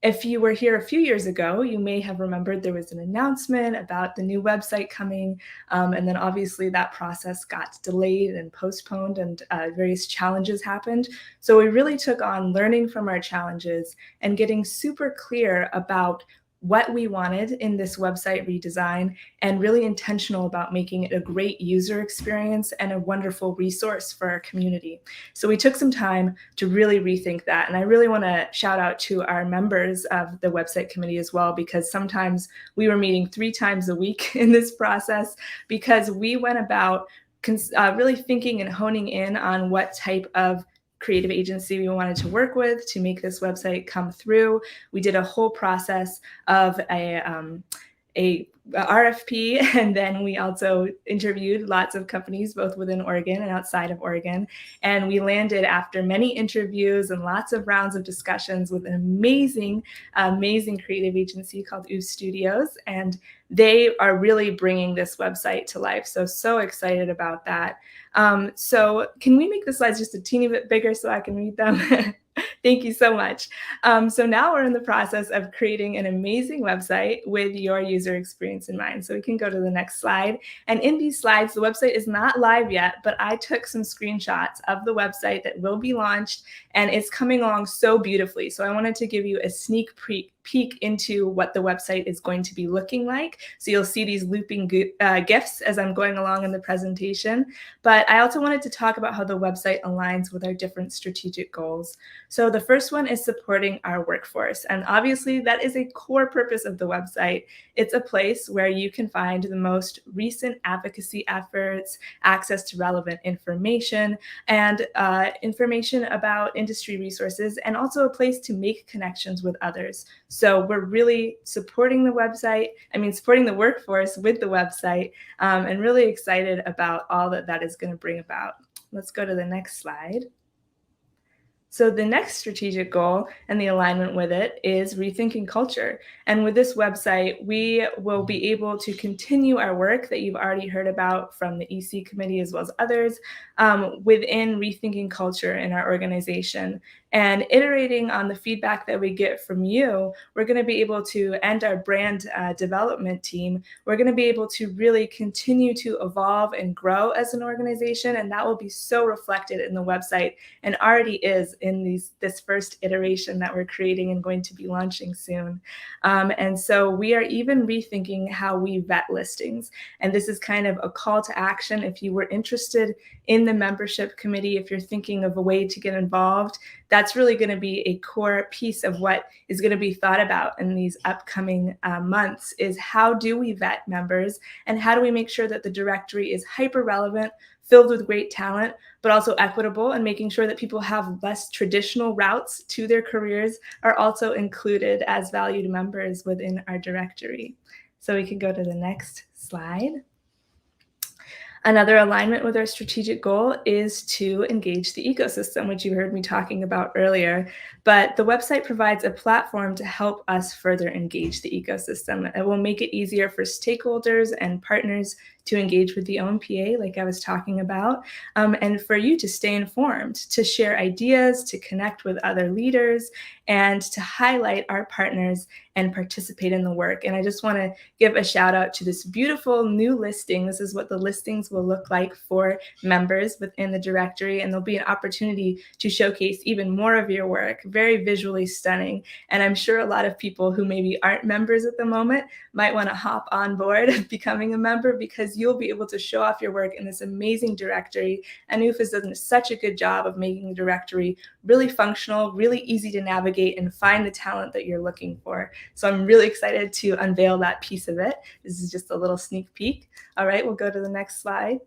if you were here a few years ago, you may have remembered there was an announcement about the new website coming. And then obviously that process got delayed and postponed, and various challenges happened. So we really took on learning from our challenges and getting super clear about what we wanted in this website redesign, and really intentional about making it a great user experience and a wonderful resource for our community. So we took some time to really rethink that. And I really want to shout out to our members of the website committee as well, because sometimes we were meeting 3 times a week in this process, because we went about really thinking and honing in on what type of creative agency we wanted to work with to make this website come through. We did a whole process of a RFP, and then we also interviewed lots of companies both within Oregon and outside of Oregon. And we landed, after many interviews and lots of rounds of discussions, with an amazing creative agency called OOS Studios. And they are really bringing this website to life. So excited about that. So can we make the slides just a teeny bit bigger so I can read them? Thank you so much. So now we're in the process of creating an amazing website with your user experience in mind. So we can go to the next slide. And in these slides, the website is not live yet, but I took some screenshots of the website that will be launched, and it's coming along so beautifully. So I wanted to give you a sneak peek into what the website is going to be looking like. So you'll see these looping GIFs as I'm going along in the presentation. But I also wanted to talk about how the website aligns with our different strategic goals. So the first one is supporting our workforce. And obviously that is a core purpose of the website. It's a place where you can find the most recent advocacy efforts, access to relevant information, and information about industry resources, and also a place to make connections with others. So we're really supporting the workforce with the website, and really excited about all that is going to bring about. Let's go to the next slide. So the next strategic goal and the alignment with it is rethinking culture. And with this website, we will be able to continue our work that you've already heard about from the EC committee as well as others within rethinking culture in our organization. And iterating on the feedback that we get from you, we're going to be able to, and our brand development team, we're going to be able to really continue to evolve and grow as an organization. And that will be so reflected in the website, and already is in this first iteration that we're creating and going to be launching soon. And so we are even rethinking how we vet listings. And this is kind of a call to action. If you were interested in the membership committee, if you're thinking of a way to get involved, that's really going to be a core piece of what is going to be thought about in these upcoming months, is how do we vet members and how do we make sure that the directory is hyper relevant, filled with great talent, but also equitable, and making sure that people have less traditional routes to their careers are also included as valued members within our directory. So we can go to the next slide. Another alignment with our strategic goal is to engage the ecosystem, which you heard me talking about earlier. But the website provides a platform to help us further engage the ecosystem. It will make it easier for stakeholders and partners to engage with the OMPA, like I was talking about, and for you to stay informed, to share ideas, to connect with other leaders, and to highlight our partners and participate in the work. And I just want to give a shout out to this beautiful new listing. This is what the listings will look like for members within the directory, and there'll be an opportunity to showcase even more of your work, very visually stunning. And I'm sure a lot of people who maybe aren't members at the moment might want to hop on board becoming a member, because you'll be able to show off your work in this amazing directory. Anouf has done such a good job of making the directory really functional, really easy to navigate, and find the talent that you're looking for. So I'm really excited to unveil that piece of it. This is just a little sneak peek. All right, we'll go to the next slide.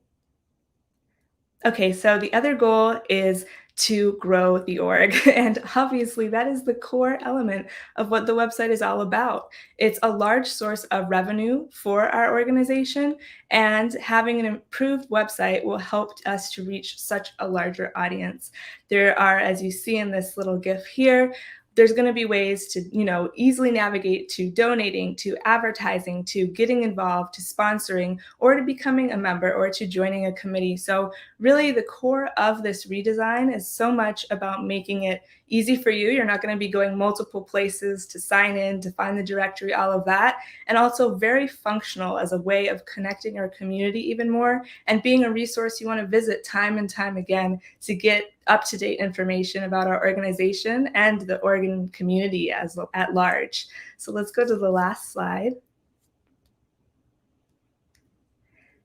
Okay, so the other goal is to grow the org. And obviously that is the core element of what the website is all about. It's a large source of revenue for our organization, and having an improved website will help us to reach such a larger audience. There are, as you see in this little GIF here, there's going to be ways to, easily navigate to donating, to advertising, to getting involved, to sponsoring, or to becoming a member, or to joining a committee. So really the core of this redesign is so much about making it easy for you. You're not going to be going multiple places to sign in, to find the directory, all of that. And also very functional as a way of connecting our community even more, and being a resource you want to visit time and time again to get up-to-date information about our organization and the Oregon community at large. So let's go to the last slide.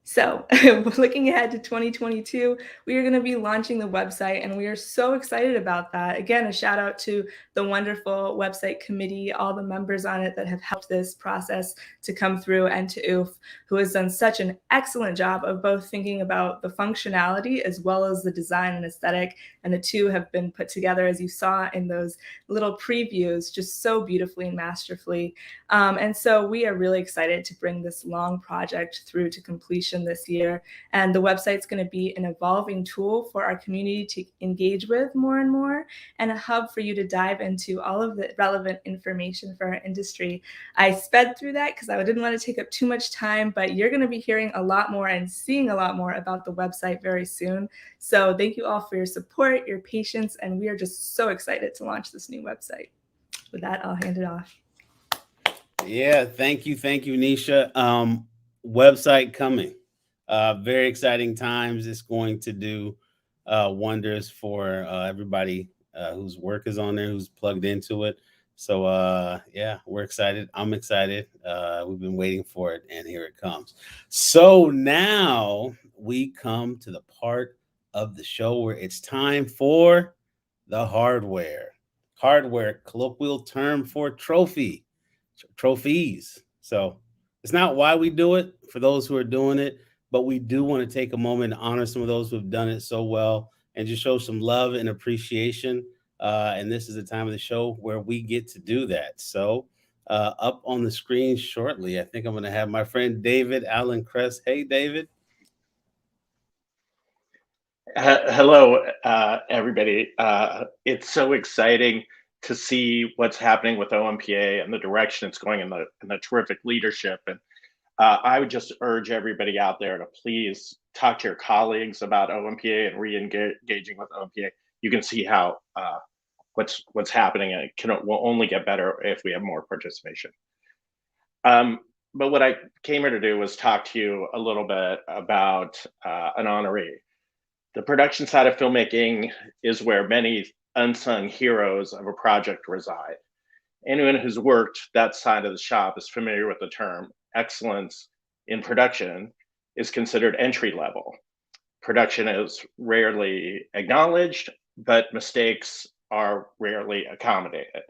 So looking ahead to 2022, we are going to be launching the website, and we are so excited about that. Again, a shout out to the wonderful website committee, all the members on it that have helped this process to come through, and to Oof, who has done such an excellent job of both thinking about the functionality as well as the design and aesthetic. And the two have been put together, as you saw in those little previews, just so beautifully and masterfully. And so we are really excited to bring this long project through to completion this year. And the website's going to be an evolving tool for our community to engage with more and more, and a hub for you to dive into all of the relevant information for our industry. I sped through that because I didn't want to take up too much time, but you're going to be hearing a lot more and seeing a lot more about the website very soon. So thank you all for your support, your patience, and we are just so excited to launch this new website. With that, I'll hand it off. Yeah, thank you, Nisha. Website coming. Very exciting times. It's going to do wonders for everybody whose work is on there, who's plugged into it. So yeah, we're excited. I'm excited. We've been waiting for it, and here it comes. So now we come to the part of the show where it's time for the hardware. Hardware, colloquial term for trophies. So it's not why we do it, for those who are doing it, but we do want to take a moment to honor some of those who have done it so well and just show some love and appreciation. And this is the time of the show where we get to do that. So up on the screen shortly, I think I'm going to have my friend David Allen Kress. Hey, David. Hello, everybody. It's so exciting to see what's happening with OMPA and the direction it's going in the terrific leadership. And I would just urge everybody out there to please talk to your colleagues about OMPA and re-engaging with OMPA. You can see how what's happening, and will only get better if we have more participation. But what I came here to do was talk to you a little bit about an honoree. The production side of filmmaking is where many unsung heroes of a project reside. Anyone who's worked that side of the shop is familiar with the term. Excellence in production is considered entry level. Production is rarely acknowledged, but mistakes are rarely accommodated.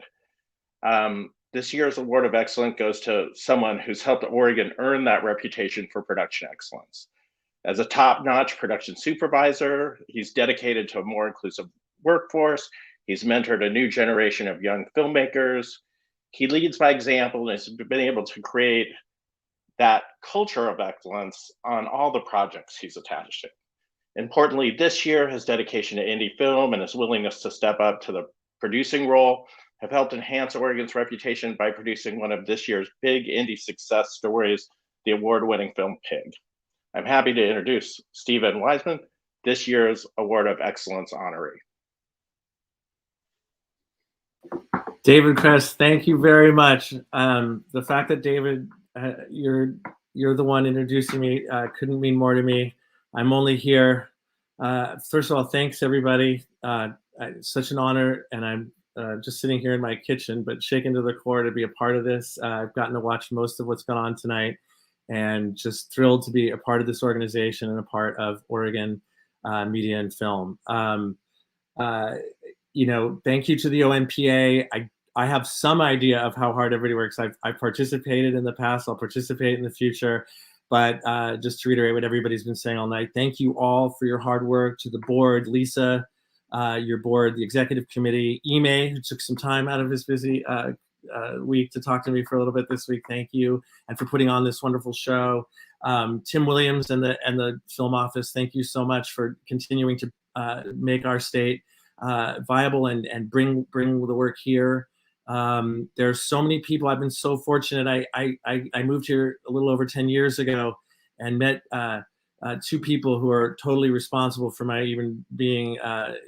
This year's Award of Excellence goes to someone who's helped Oregon earn that reputation for production excellence. As a top-notch production supervisor, he's dedicated to a more inclusive workforce. He's mentored a new generation of young filmmakers. He leads by example and has been able to create that culture of excellence on all the projects he's attached to. Importantly, this year, his dedication to indie film and his willingness to step up to the producing role have helped enhance Oregon's reputation by producing one of this year's big indie success stories, the award-winning film Pig. I'm happy to introduce Stephen Wiseman, this year's Award of Excellence honoree. David Kress, thank you very much. The fact that David, you're the one introducing me couldn't mean more to me. I'm only here. First of all, thanks everybody. It's such an honor, and I'm just sitting here in my kitchen, but shaken to the core to be a part of this. I've gotten to watch most of what's gone on tonight, and just thrilled to be a part of this organization and a part of Oregon Media and Film. You know, thank you to the OMPA. I have some idea of how hard everybody works. I've participated in the past. I'll participate in the future. But just to reiterate what everybody's been saying all night, thank you all for your hard work. To the board, Lisa, your board, the executive committee, Ime, who took some time out of his busy week to talk to me for a little bit this week. Thank you, and for putting on this wonderful show. Tim Williams and the film office, thank you so much for continuing to make our state viable and bring the work here. There's so many people. I've been so fortunate. I moved here a little over 10 years ago and met two people who are totally responsible for my even being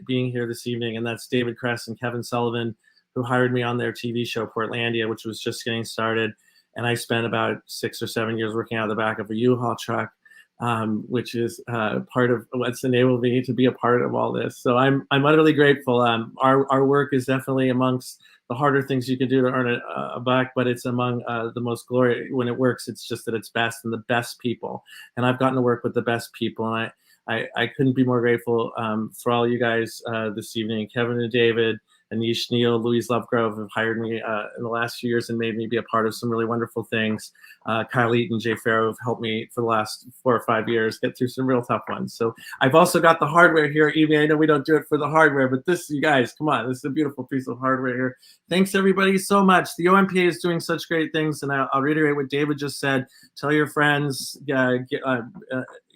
here this evening, and that's David Kress and Kevin Sullivan, who hired me on their TV show Portlandia, which was just getting started. And I spent about 6 or 7 years working out of the back of a U-Haul truck, which is part of what's enabled me to be a part of all this. So I'm utterly grateful. Our work is definitely amongst the harder things you can do to earn a buck, but it's among the most glory. When it works, it's just at its best, and the best people. And I've gotten to work with the best people, and I couldn't be more grateful for all you guys this evening. Kevin and David, Anish Neal, Louise Lovegrove have hired me in the last few years and made me be a part of some really wonderful things. Kyle Eaton, Jay Farrow have helped me for the last 4 or 5 years get through some real tough ones. So I've also got the hardware here. Even I know we don't do it for the hardware, but this, you guys, come on, this is a beautiful piece of hardware here. Thanks everybody so much. The OMPA is doing such great things, and I'll reiterate what David just said. Tell your friends,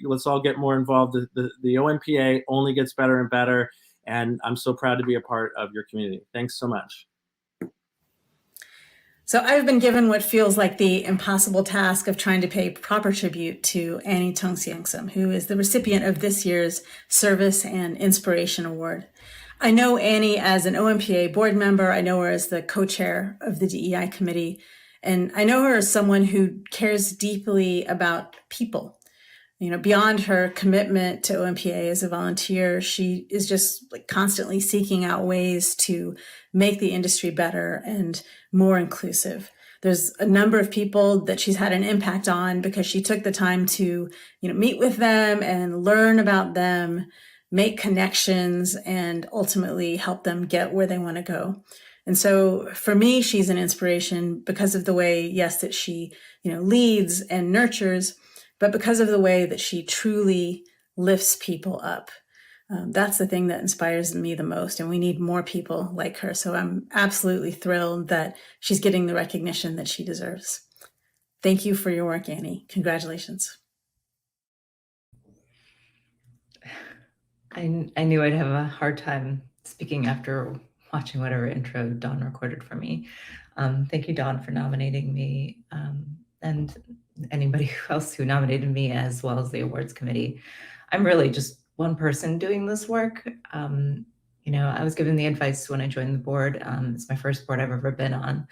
let's all get more involved. The OMPA only gets better and better. And I'm so proud to be a part of your community. Thanks so much. So I've been given what feels like the impossible task of trying to pay proper tribute to Annie Tongsiangsum, who is the recipient of this year's Service and Inspiration Award. I know Annie as an OMPA board member. I know her as the co-chair of the DEI committee. And I know her as someone who cares deeply about people. You know, beyond her commitment to OMPA as a volunteer, she is just like constantly seeking out ways to make the industry better and more inclusive. There's a number of people that she's had an impact on because she took the time to, meet with them and learn about them, make connections, and ultimately help them get where they want to go. And so for me, she's an inspiration because of the way, yes, that she, leads and nurtures, but because of the way that she truly lifts people up. That's the thing that inspires me the most, and we need more people like her. So I'm absolutely thrilled that she's getting the recognition that she deserves. Thank you for your work, Annie. Congratulations. I knew I'd have a hard time speaking after watching whatever intro Dawn recorded for me. Thank you, Dawn, for nominating me, and anybody else who nominated me, as well as the awards committee. I'm really just one person doing this work. You know, I was given the advice when I joined the board, it's my first board I've ever been on,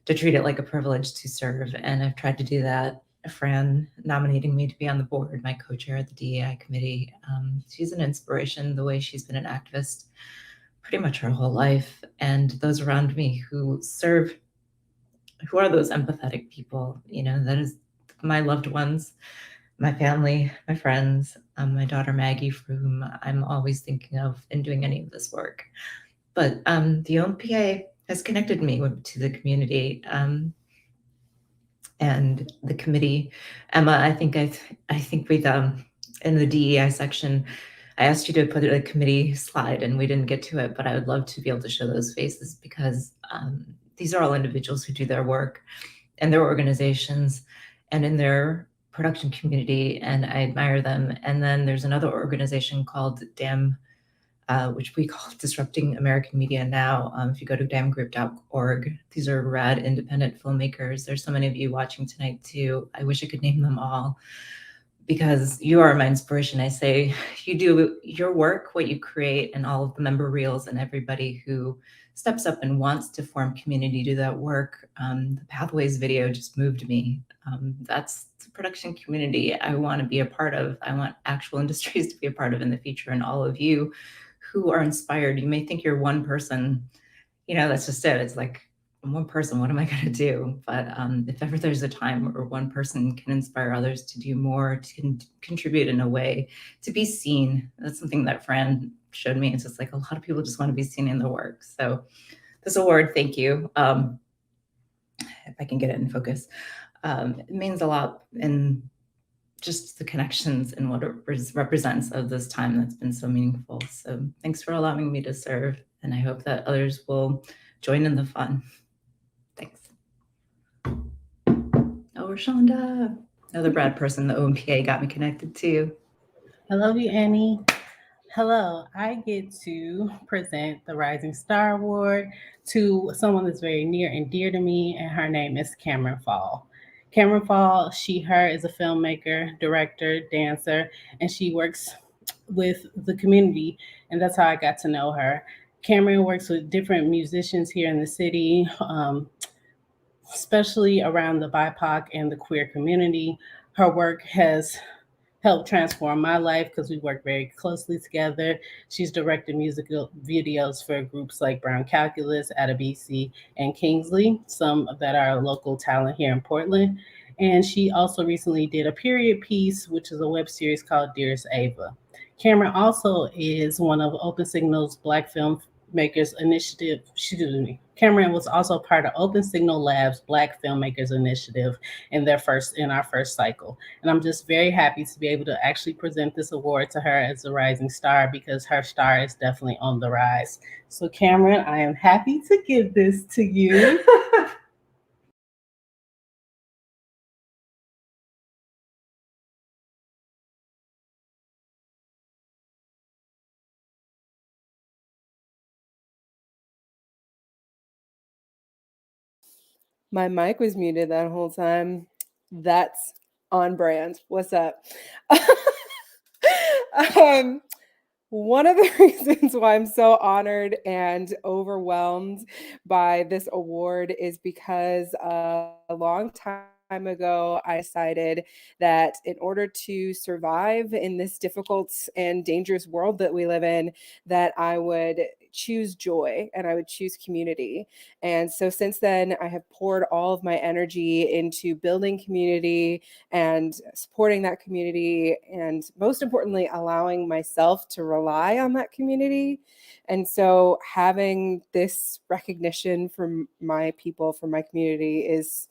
to treat it like a privilege to serve, and I've tried to do that. Fran nominating me to be on the board, my co-chair of the DEI committee. She's an inspiration, the way she's been an activist pretty much her whole life. And those around me who serve, who are those empathetic people, you know, that is my loved ones, my family, my friends, my daughter Maggie, for whom I'm always thinking of in doing any of this work. But the OMPA has connected me to the community. And the committee, Emma, I think we've in the DEI section, I asked you to put a committee slide and we didn't get to it, but I would love to be able to show those faces because these are all individuals who do their work and their organizations and in their production community, and I admire them. And then there's another organization called DAM, which we call Disrupting American Media Now. If you go to damgroup.org, these are rad independent filmmakers. There's so many of you watching tonight too. I wish I could name them all because you are my inspiration. I say you do your work, what you create, and all of the member reels and everybody who steps up and wants to form community do that work. The Pathways video just moved me. That's the production community I want to be a part of. I want actual industries to be a part of in the future, and all of you who are inspired. You may think you're one person, you know, that's just it. It's like, I'm one person, what am I going to do? But if ever there's a time where one person can inspire others to do more, to contribute in a way, to be seen, that's something that Fran showed me. It's just like a lot of people just want to be seen in the work. So this award, thank you. If I can get it in focus, it means a lot in just the connections and what it represents of this time that's been so meaningful. So thanks for allowing me to serve, and I hope that others will join in the fun. Thanks. Oh, Rashonda, another Brad person the OMPA got me connected to. I love you, Annie. Hello, I get to present the Rising Star Award to someone that's very near and dear to me, and her name is Cameron Fall. Cameron Fall, she, her, is a filmmaker, director, dancer, and she works with the community, and that's how I got to know her. Cameron works with different musicians here in the city, especially around the BIPOC and the queer community. Her work has helped transform my life because we work very closely together. She's directed musical videos for groups like Brown Calculus, Adabisi, and Kingsley, some that are local talent here in Portland. And she also recently did a period piece, which is a web series called Dearest Ava. Cameron also is one of Open Signal's Black Filmmakers Initiative. Cameron was also part of Open Signal Lab's Black Filmmakers Initiative in our first cycle. And I'm just very happy to be able to actually present this award to her as a rising star, because her star is definitely on the rise. So Cameron, I am happy to give this to you. My mic was muted that whole time. That's on brand. What's up? One of the reasons why I'm so honored and overwhelmed by this award is because a long time ago, I decided that in order to survive in this difficult and dangerous world that we live in, that I would choose joy and I would choose community. And so since then, I have poured all of my energy into building community and supporting that community, and most importantly, allowing myself to rely on that community. And so having this recognition from my people, from my community, is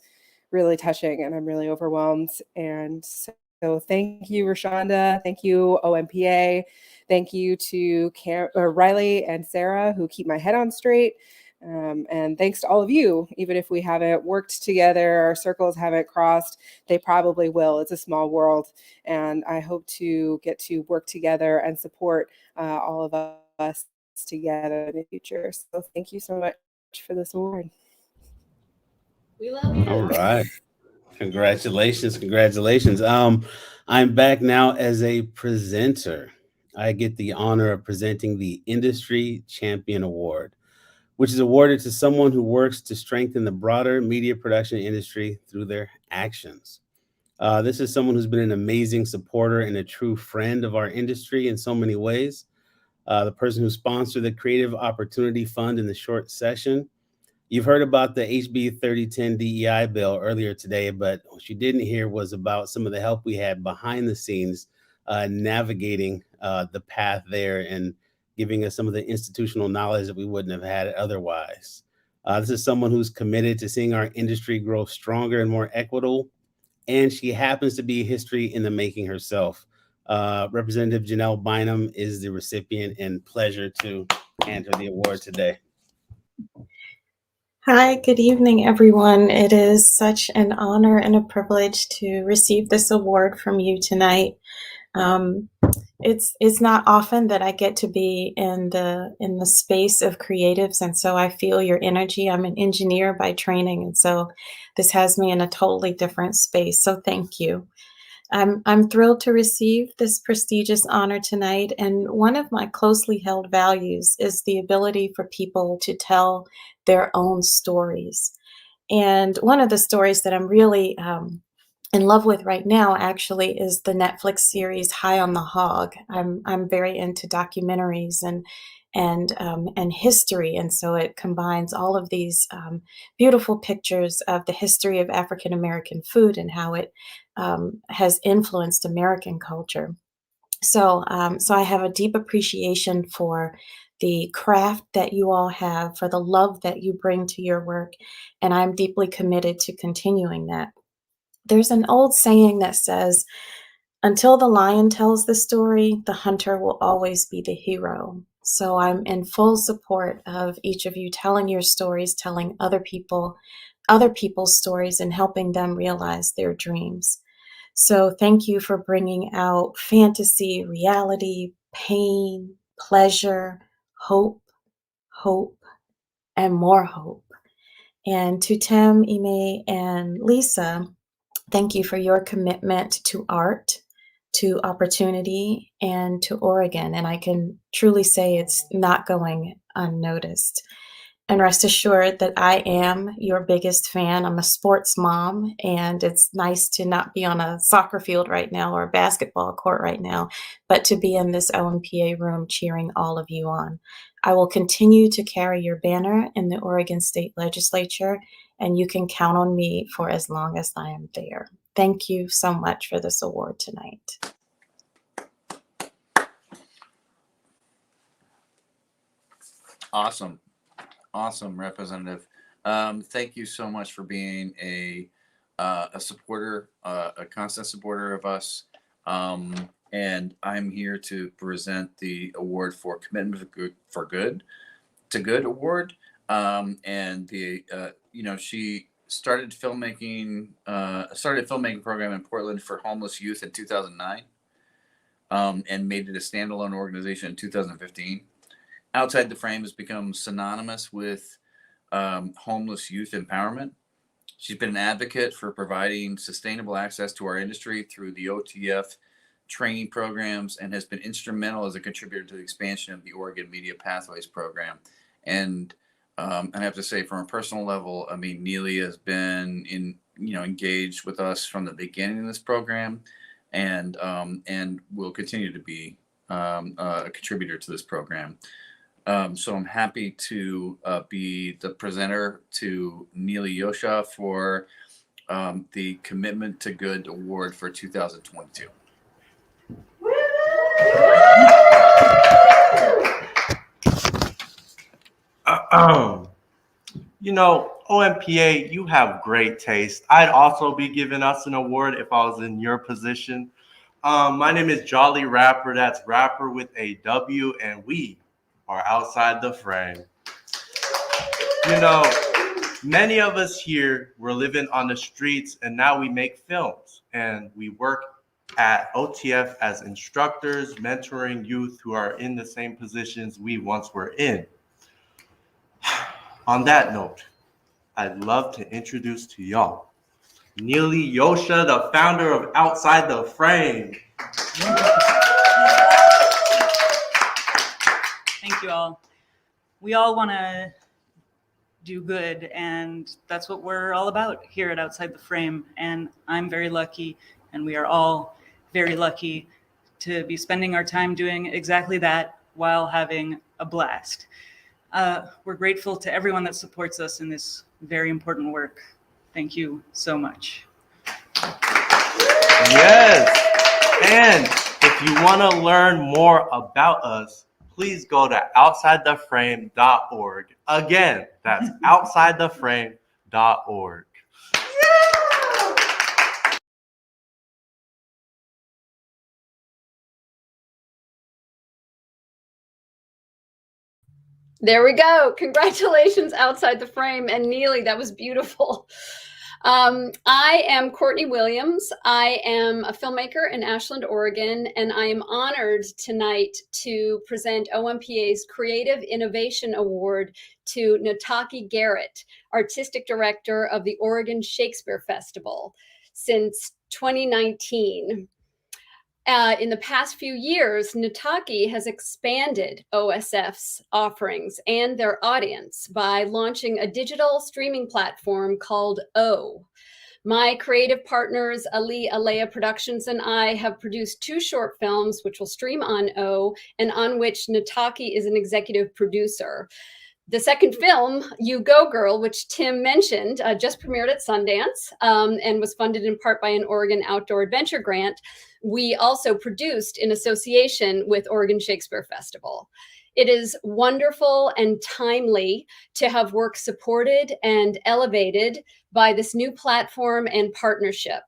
really touching, and I'm really overwhelmed. And so thank you, Rashonda. Thank you, OMPA. Thank you to Riley and Sarah, who keep my head on straight. And thanks to all of you, even if we haven't worked together, our circles haven't crossed, they probably will. It's a small world. And I hope to get to work together and support all of us together in the future. So thank you so much for this award. We love you. All right. Congratulations. Congratulations. I'm back now as a presenter. I get the honor of presenting the Industry Champion Award, which is awarded to someone who works to strengthen the broader media production industry through their actions. This is someone who's been an amazing supporter and a true friend of our industry in so many ways. The person who sponsored the Creative Opportunity Fund in the short session. You've heard about the HB 3010 DEI bill earlier today, but what you didn't hear was about some of the help we had behind the scenes navigating the path there and giving us some of the institutional knowledge that we wouldn't have had otherwise. This is someone who's committed to seeing our industry grow stronger and more equitable, and she happens to be history in the making herself. Representative Janelle Bynum is the recipient, and pleasure to hand her the award today. Hi, good evening, everyone. It is such an honor and a privilege to receive this award from you tonight. It's not often that I get to be in the space of creatives, and so I feel your energy. I'm an engineer by training, and so this has me in a totally different space. So thank you. I'm thrilled to receive this prestigious honor tonight, and one of my closely held values is the ability for people to tell their own stories. And one of the stories that I'm really in love with right now actually is the Netflix series High on the Hog. I'm very into documentaries and history, and so it combines all of these beautiful pictures of the history of African American food and how it has influenced American culture. So I have a deep appreciation for the craft that you all have, for the love that you bring to your work, and I'm deeply committed to continuing that. There's an old saying that says, until the lion tells the story, the hunter will always be the hero. So I'm in full support of each of you telling your stories, telling other people's stories, and helping them realize their dreams. So thank you for bringing out fantasy, reality, pain, pleasure, hope, and more hope. And to Tim, Ime, and Lisa, thank you for your commitment to art, to opportunity, and to Oregon. And I can truly say it's not going unnoticed. And rest assured that I am your biggest fan. I'm a sports mom, and it's nice to not be on a soccer field right now or a basketball court right now, but to be in this OMPA room cheering all of you on. I will continue to carry your banner in the Oregon State Legislature, and you can count on me for as long as I am there. Thank you so much for this award tonight. Awesome. Awesome, Representative. Thank you so much for being a supporter, a constant supporter of us. And I'm here to present the award for Commitment for Good to Good award. And the she started a filmmaking program in Portland for homeless youth in 2009, and made it a standalone organization in 2015. Outside the Frame has become synonymous with homeless youth empowerment. She's been an advocate for providing sustainable access to our industry through the OTF training programs, and has been instrumental as a contributor to the expansion of the Oregon Media Pathways program. And I have to say, from a personal level, I mean, Neely has been engaged with us from the beginning of this program, and will continue to be a contributor to this program. So I'm happy to be the presenter to Neely Yosha for the Commitment to Good Award for 2022. OMPA, you have great taste. I'd also be giving us an award if I was in your position. My name is Jolly Rapper. That's Rapper with a W, and we are Outside the Frame. You know, many of us here were living on the streets, and now we make films, and we work at OTF as instructors, mentoring youth who are in the same positions we once were in. On that note, I'd love to introduce to y'all Neely Yosha, the founder of Outside the Frame. Thank you all. We all want to do good, and that's what we're all about here at Outside the Frame. And I'm very lucky, and we are all very lucky to be spending our time doing exactly that while having a blast. We're grateful to everyone that supports us in this very important work. Thank you so much. Yes, and if you want to learn more about us, please go to outsidetheframe.org. Again, that's outsidetheframe.org. There we go. Congratulations, Outside the Frame. And Neely, that was beautiful. I am Courtney Williams. I am a filmmaker in Ashland, Oregon, and I am honored tonight to present OMPA's Creative Innovation Award to Nataki Garrett, Artistic Director of the Oregon Shakespeare Festival since 2019. In the past few years, Nataki has expanded OSF's offerings and their audience by launching a digital streaming platform called O. My creative partners, Ali Alea Productions and I, have produced 2 short films which will stream on O and on which Nataki is an executive producer. The second film, You Go Girl, which Tim mentioned, just premiered at Sundance and was funded in part by an Oregon Outdoor Adventure Grant. We also produced in association with Oregon Shakespeare Festival. It is wonderful and timely to have work supported and elevated by this new platform and partnership.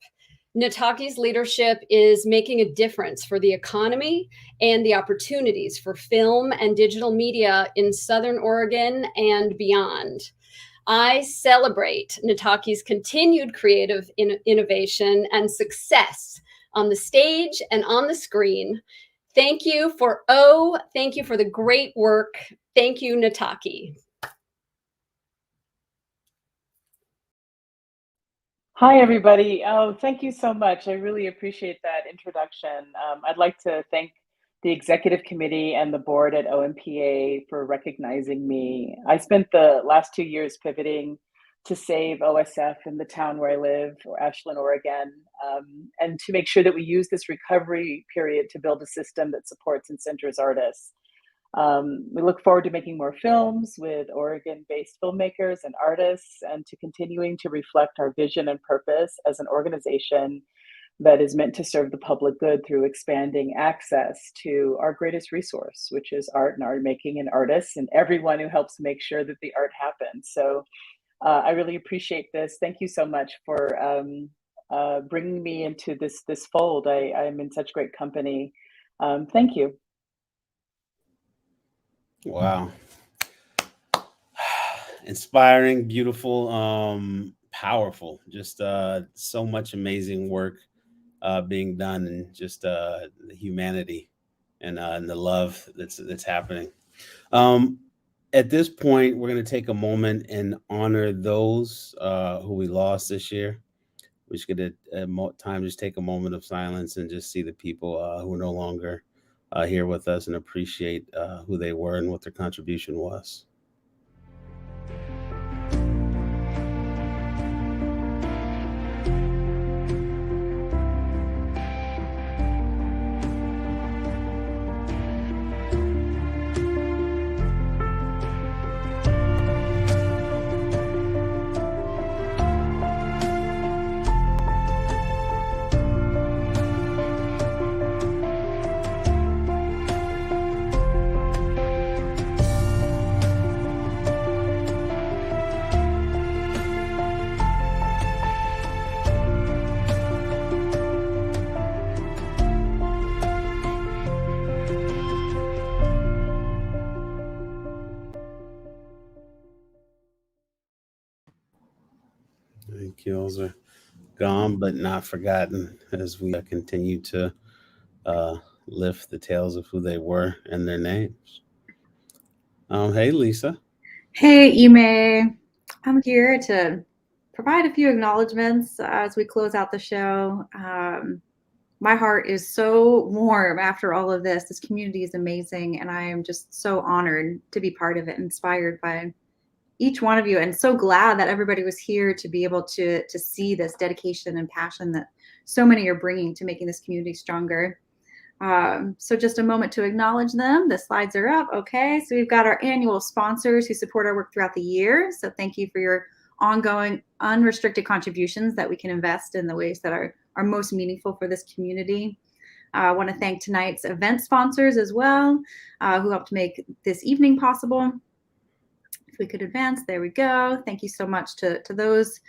Nataki's leadership is making a difference for the economy and the opportunities for film and digital media in Southern Oregon and beyond. I celebrate Nataki's continued creative innovation and success on the stage and on the screen. Thank you for O. Thank you for the great work. Thank you, Nataki. Hi, everybody. Oh, thank you so much. I really appreciate that introduction. I'd like to thank the executive committee and the board at OMPA for recognizing me. I spent the last 2 years pivoting to save OSF in the town where I live, or Ashland, Oregon, and to make sure that we use this recovery period to build a system that supports and centers artists. We look forward to making more films with Oregon-based filmmakers and artists, and to continuing to reflect our vision and purpose as an organization that is meant to serve the public good through expanding access to our greatest resource, which is art and art making and artists and everyone who helps make sure that the art happens. So I really appreciate this. Thank you so much for bringing me into this fold. I'm in such great company. Thank you. Wow. Inspiring, beautiful, powerful, just so much amazing work being done, and just the humanity and the love that's happening. At this point, we're going to take a moment and honor those who we lost this year. We should get time just take a moment of silence and just see the people who are no longer here with us, and appreciate who they were and what their contribution was. Kills are gone, but not forgotten as we continue to lift the tales of who they were and their names. Hey, Lisa. Hey, Ime. I'm here to provide a few acknowledgments as we close out the show. My heart is so warm after all of this. This community is amazing, and I am just so honored to be part of it, inspired by each one of you, and so glad that everybody was here to be able to see this dedication and passion that so many are bringing to making this community stronger. So just a moment to acknowledge them. The slides are up. Okay, so we've got our annual sponsors who support our work throughout the year. So thank you for your ongoing unrestricted contributions that we can invest in the ways that are most meaningful for this community. I want to thank tonight's event sponsors as well, who helped make this evening possible. If we could advance, there we go. Thank you so much to those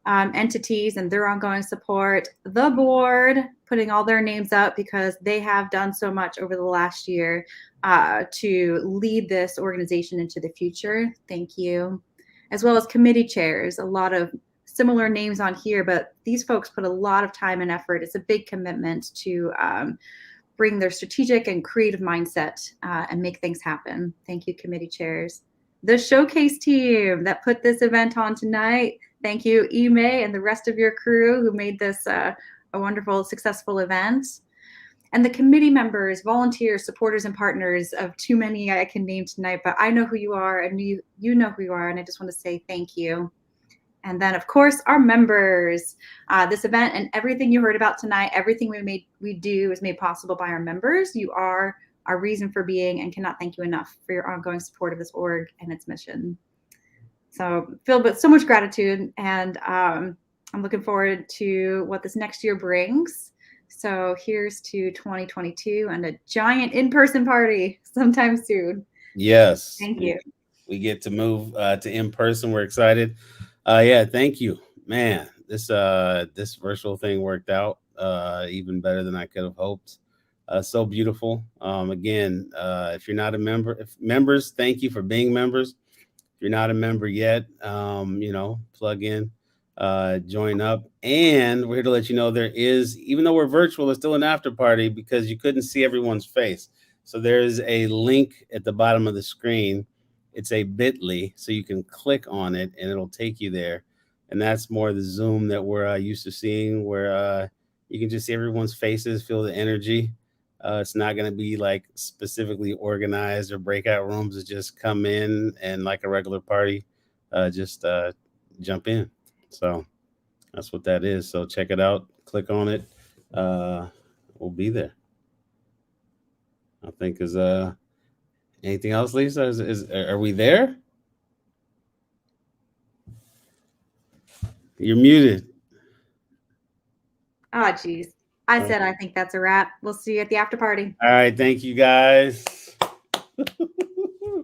entities and their ongoing support. The board putting all their names up because they have done so much over the last year to lead this organization into the future. Thank you. As well as committee chairs, a lot of similar names on here, but these folks put a lot of time and effort. It's a big commitment to bring their strategic and creative mindset and make things happen. Thank you, committee chairs. The showcase team that put this event on tonight. Thank you, Ime and the rest of your crew who made this a wonderful, successful event. And the committee members, volunteers, supporters, and partners of too many I can name tonight, but I know who you are and you know who you are, and I just want to say thank you. And then, of course, our members. This event and everything you heard about tonight, everything we do is made possible by our members. You are our reason for being, and cannot thank you enough for your ongoing support of this org and its mission. So filled with so much gratitude, and I'm looking forward to what this next year brings. So here's to 2022 and a giant in-person party sometime soon. Yes. Thank you. We get to move to in person. We're excited. Yeah, thank you, man. This virtual thing worked out even better than I could have hoped. So beautiful. Again, if you're not a member, members, thank you for being members. If you're not a member yet, plug in, join up. And we're here to let you know there is, even though we're virtual, there's still an after party because you couldn't see everyone's face. So there's a link at the bottom of the screen. It's a bit.ly, so you can click on it and it'll take you there. And that's more the Zoom that we're used to seeing, where you can just see everyone's faces, feel the energy. It's not going to be like specifically organized or breakout rooms. It's just come in and like a regular party, just jump in. So that's what that is. So check it out. Click on it. We'll be there. I think is anything else, Lisa? Are we there? You're muted. Oh, geez. I said I think that's a wrap. We'll see you at the after party. All right. Thank you, guys.